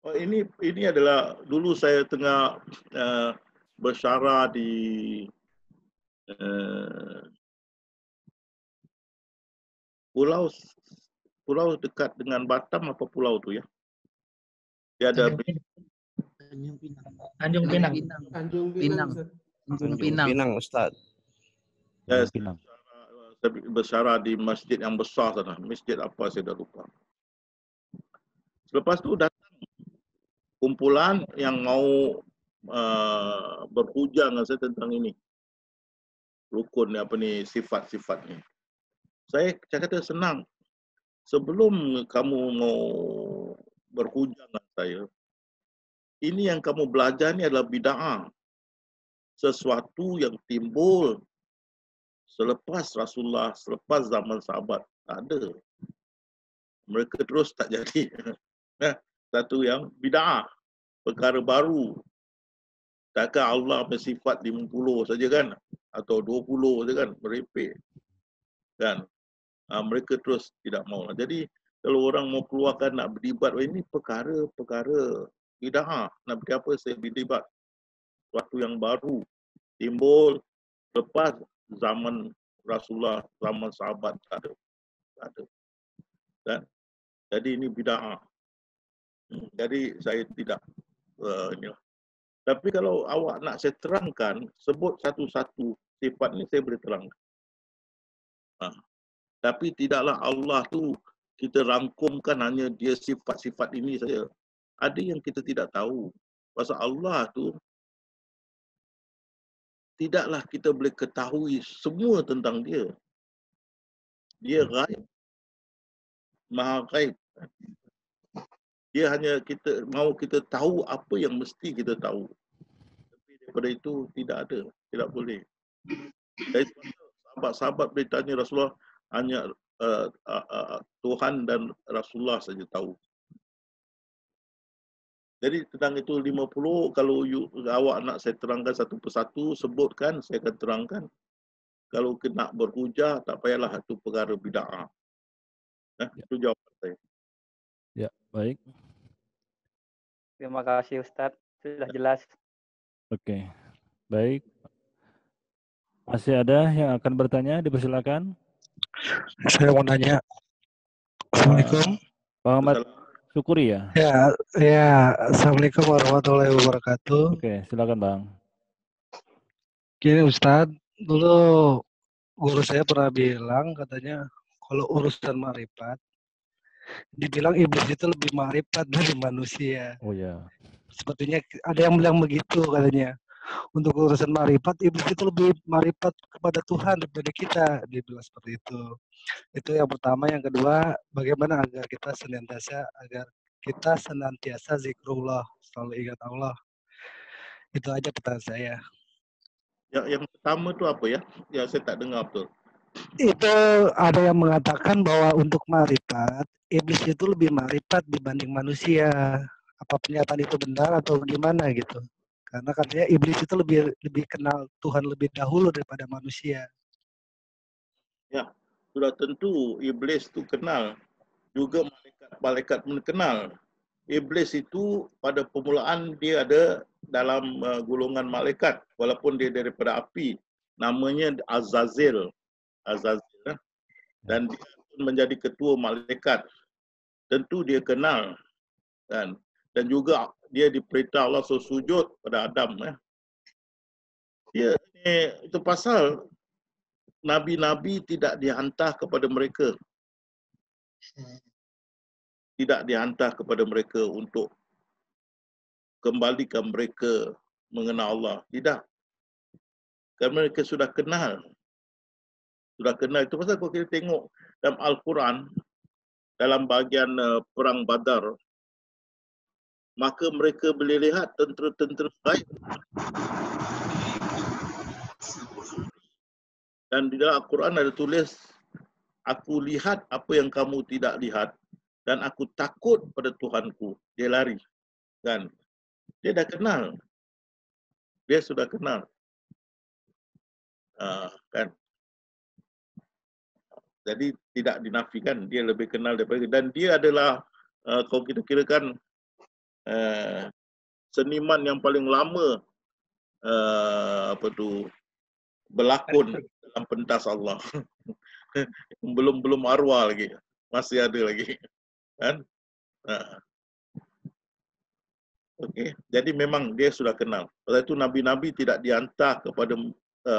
Oh, ini adalah dulu saya tengah bersyarah di pulau dekat dengan Batam, apa pulau tu ya? Dia ada Tanjung Pinang. Tanjung Pinang. Tanjung Pinang, Ustaz. Ya, Pinang. saya bersyarah di masjid yang besar sana. Masjid apa saya dah lupa. Selepas tu datang kumpulan yang mau berhujang dengan saya tentang ini. Rukun apa ni, sifat-sifat ni. Saya kata senang. Sebelum kamu mau berhujang dengan saya, ini yang kamu belajar ni adalah bid'ah. Sesuatu yang timbul selepas Rasulullah, selepas zaman sahabat. Tak ada. Mereka terus tak jadi. Satu yang bid'ah. Perkara baru. Takkan Allah bersifat 50 saja kan? Atau 20 saja kan? Merepek. Kan? Mereka terus tidak mau. Jadi kalau orang mau keluarkan nak berdebat, ini perkara bid'ah. Nak beri apa saya berdebat? Sesuatu yang baru. Timbul lepas zaman Rasulullah, zaman sahabat. Tak ada. Tak ada. Kan? Jadi ini bid'ah. Jadi saya tidak inilah. Tapi kalau awak nak saya terangkan, sebut satu-satu sifat ni saya boleh terangkan. Tapi tidaklah Allah tu kita rangkumkan hanya dia sifat-sifat ini saja. Ada yang kita tidak tahu. Pasal Allah tu tidaklah kita boleh ketahui semua tentang dia. Dia ghaib. Maha ghaib. Dia hanya kita mau kita tahu apa yang mesti kita tahu. Tapi daripada itu tidak ada, tidak boleh. Dari sahabat-sahabat bertanya Rasulullah, hanya Tuhan dan Rasulullah saja tahu. Jadi tentang itu 50, kalau awak nak saya terangkan satu persatu, sebutkan, saya akan terangkan. Kalau nak berhujah, tak payahlah, itu perkara bid'ah. Itu jawapan saya. Ya, baik. Terima kasih Ustadz, sudah jelas. Oke, baik. Masih ada yang akan bertanya? Dipersilakan. Saya mau nanya. Assalamualaikum. Pak Ahmad Syukuri ya? Ya. Assalamualaikum warahmatullahi wabarakatuh. Oke, silakan Bang. Gini Ustadz, dulu guru saya pernah bilang, katanya kalau urusan marifat, dibilang iblis itu lebih marifat dari manusia. Oh ya. Sepertinya ada yang bilang begitu katanya. Untuk urusan marifat, iblis itu lebih marifat kepada Tuhan daripada kita. Dia bilang seperti itu. Itu yang pertama. Yang kedua, bagaimana agar kita senantiasa zikrullah, selalu ingat Allah. Itu aja pertanyaan saya. Yang pertama itu apa ya? Ya saya tak dengar betul. Itu ada yang mengatakan bahwa untuk marifat, iblis itu lebih marifat dibanding manusia. Apa pernyataan itu benar atau bagaimana gitu? Karena katanya iblis itu lebih kenal Tuhan lebih dahulu daripada manusia. Ya, sudah tentu iblis itu kenal. Juga malaikat mengenal. Iblis itu pada permulaan dia ada dalam golongan malaikat, walaupun dia daripada api. Namanya Azazil. Dan dia menjadi ketua malaikat. Tentu dia kenal. Dan juga dia diperintah Allah sujud pada Adam. Itu pasal nabi-nabi tidak dihantar kepada mereka. Tidak dihantar kepada mereka untuk kembalikan mereka mengenal Allah. Tidak. Kerana mereka sudah kenal. Sudah kenal. Itu pasal kalau kita tengok dalam Al-Quran, dalam bahagian Perang Badar, maka mereka boleh lihat tentera-tentera gaib. Dan di dalam Al-Quran ada tulis, aku lihat apa yang kamu tidak lihat dan aku takut pada Tuhanku. Dia lari. Kan? Dia dah kenal. Dia sudah kenal. Kan? Jadi tidak dinafikan, dia lebih kenal daripada, dan dia adalah kalau kita kirakan seniman yang paling lama berlakon dalam pentas Allah. belum arwah lagi, masih ada lagi, kan? Okey, jadi memang dia sudah kenal. Oleh itu nabi-nabi tidak dihantar kepada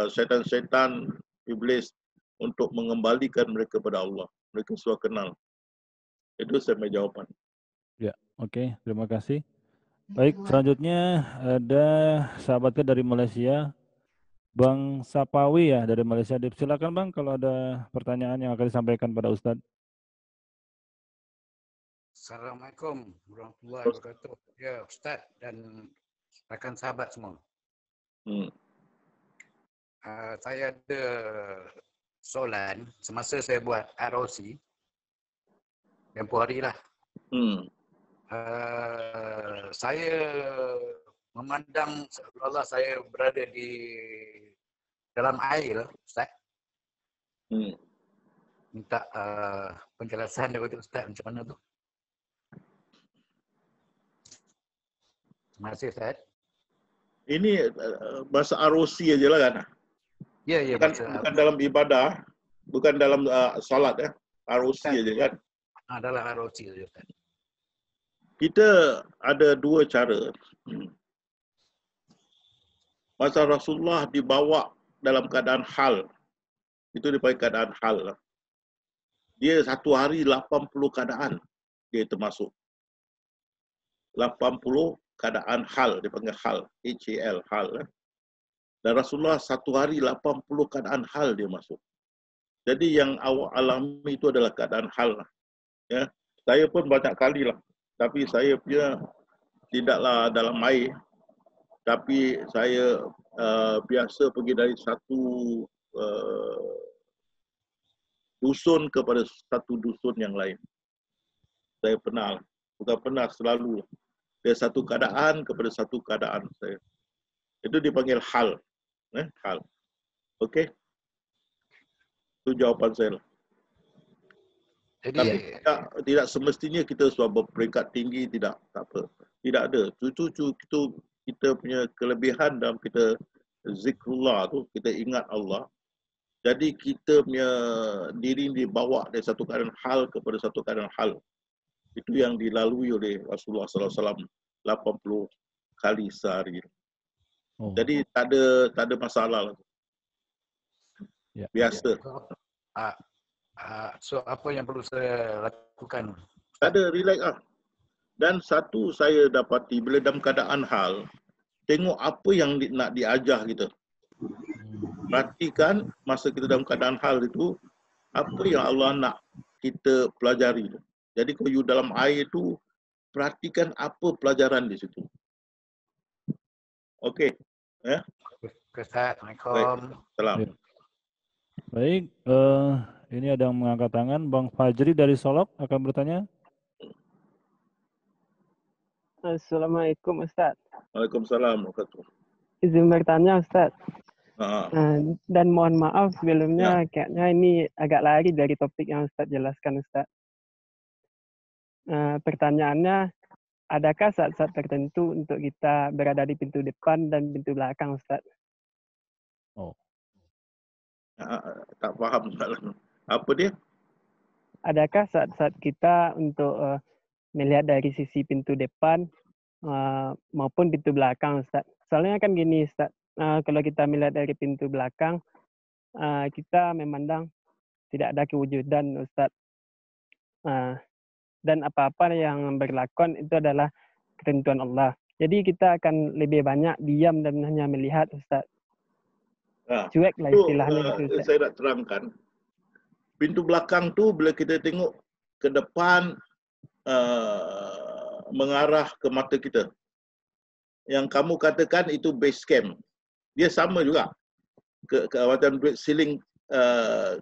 syaitan-syaitan iblis untuk mengembalikan mereka kepada Allah. Mereka sudah kenal. Itu saya punya jawapan. Ya, oke, terima kasih. Baik, selanjutnya ada sahabat kita dari Malaysia, Bang Sapawi ya dari Malaysia. Silakan Bang kalau ada pertanyaan yang akan disampaikan pada Ustadz. Assalamualaikum warahmatullahi wabarakatuh. Ya, Ustaz dan rakan sahabat semua. Saya ada soalan semasa saya buat ROC tempoh hari lah. Saya memandang seolah-olah saya berada di dalam air, Ustaz. Minta penjelasan daripada Ustaz macam mana tu. Terima kasih, Ustaz. Ini bahasa ROC aja lah kan? Ya, ya. Bukan dalam ibadah, bukan dalam salat ya. ROC aja kan? Dalam ROC aja, Ustaz. Kita ada dua cara. Masa Rasulullah dibawa dalam keadaan hal. Itu dipanggil keadaan hal. Dia satu hari 80 keadaan dia termasuk. 80 keadaan hal, dipanggil hal, H-A-L, hal. Dan Rasulullah satu hari 80 keadaan hal dia masuk. Jadi yang awak alami itu adalah keadaan hal. Ya, saya pun banyak kali lah. Tapi saya punya tidaklah dalam air. Tapi saya biasa pergi dari satu dusun kepada satu dusun yang lain. Saya pernah, bukan pernah, selalu. Dari satu keadaan kepada satu keadaan saya. Itu dipanggil hal. Hal. Okey? Itu jawapan saya. Tapi tidak semestinya kita sudah berperingkat tinggi, tidak. Tak apa. Tidak ada. Cucu-cucu kita punya kelebihan dalam kita zikrullah tu, kita ingat Allah. Jadi kita punya diri dibawa dari satu keadaan hal kepada satu keadaan hal. Itu yang dilalui oleh Rasulullah SAW 80 kali sehari. Jadi tak ada masalah. Biasa. So apa yang perlu saya lakukan? Tak ada, relax lah. Dan satu saya dapati bila dalam keadaan hal, tengok apa yang nak diajar kita. Perhatikan masa kita dalam keadaan hal itu, apa yang Allah nak kita pelajari. Jadi kalau you dalam air itu, perhatikan apa pelajaran di situ. Okey. Ya. Assalamualaikum. Salam. Baik, ini ada yang mengangkat tangan. Bang Fajri dari Solok akan bertanya. Assalamualaikum Ustaz. Waalaikumsalam. Izin bertanya Ustaz. Dan mohon maaf sebelumnya, kayaknya ini agak lari dari topik yang Ustaz jelaskan Ustaz. Pertanyaannya, adakah saat-saat tertentu untuk kita berada di pintu depan dan pintu belakang Ustaz? Tak faham. Apa dia? Adakah saat-saat kita untuk melihat dari sisi pintu depan maupun pintu belakang Ustaz? Soalnya kan gini Ustaz, kalau kita melihat dari pintu belakang, kita memandang tidak ada kewujudan Ustaz. Dan apa-apa yang berlakuan itu adalah ketentuan Allah. Jadi kita akan lebih banyak diam dan hanya melihat Ustaz. Cuek lah istilahnya gitu Ustaz. Saya nak terangkan. Pintu belakang tu bila kita tengok ke depan mengarah ke mata kita. Yang kamu katakan itu base camp. Dia sama juga. Macam ceiling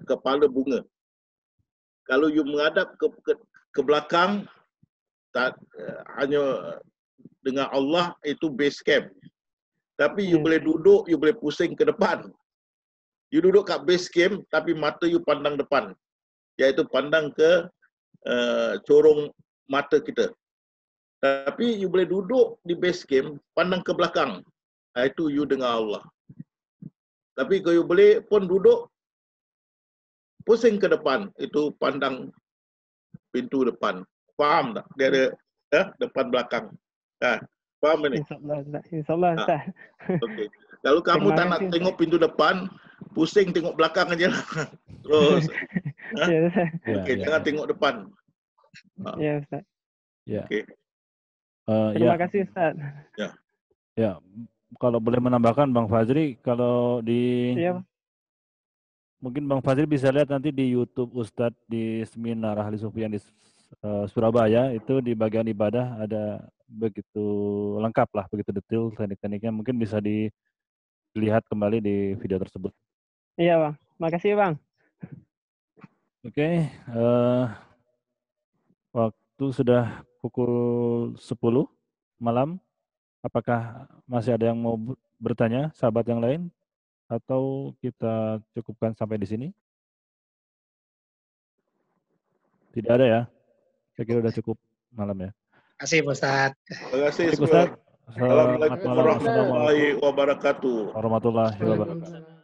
kepala bunga. Kalau you menghadap ke belakang, hanya dengan Allah, itu base camp. Tapi you boleh duduk, you boleh pusing ke depan. You duduk kat base camp, tapi mata you pandang depan. Iaitu pandang ke corong mata kita. Tapi you boleh duduk di base camp, pandang ke belakang. Itu you dengan Allah. Tapi kalau you boleh pun duduk, pusing ke depan, itu pandang pintu depan. Faham tak? Dia ada depan belakang. Paham ini? Insyaallah Ustaz. Insyaallah Ustaz. Okey. Kalau kamu Terima tak nak kasih, tengok pintu depan, pusing tengok belakang aja. Terus. Ya, Ustaz. Okey, jangan tengok depan. Ya, Ustaz. Ya. Okey. Terima kasih Ustaz. Ya. Ya, kalau boleh menambahkan Bang Fazri, kalau di Iya, mungkin Bang Fazri bisa lihat nanti di YouTube Ustadz di seminar ahli sufi yang di Surabaya, itu di bagian ibadah ada begitu lengkap lah, begitu detail teknik-tekniknya, mungkin bisa dilihat kembali di video tersebut. Iya Bang, makasih Bang. Oke, waktu sudah pukul 10 malam. Apakah masih ada yang mau bertanya, sahabat yang lain? Atau kita cukupkan sampai di sini? Tidak ada ya? Saya kira sudah cukup malam ya. Terima kasih Ustaz. Terima kasih Ustaz. Assalamualaikum warahmatullahi wabarakatuh. Warahmatullahi wabarakatuh.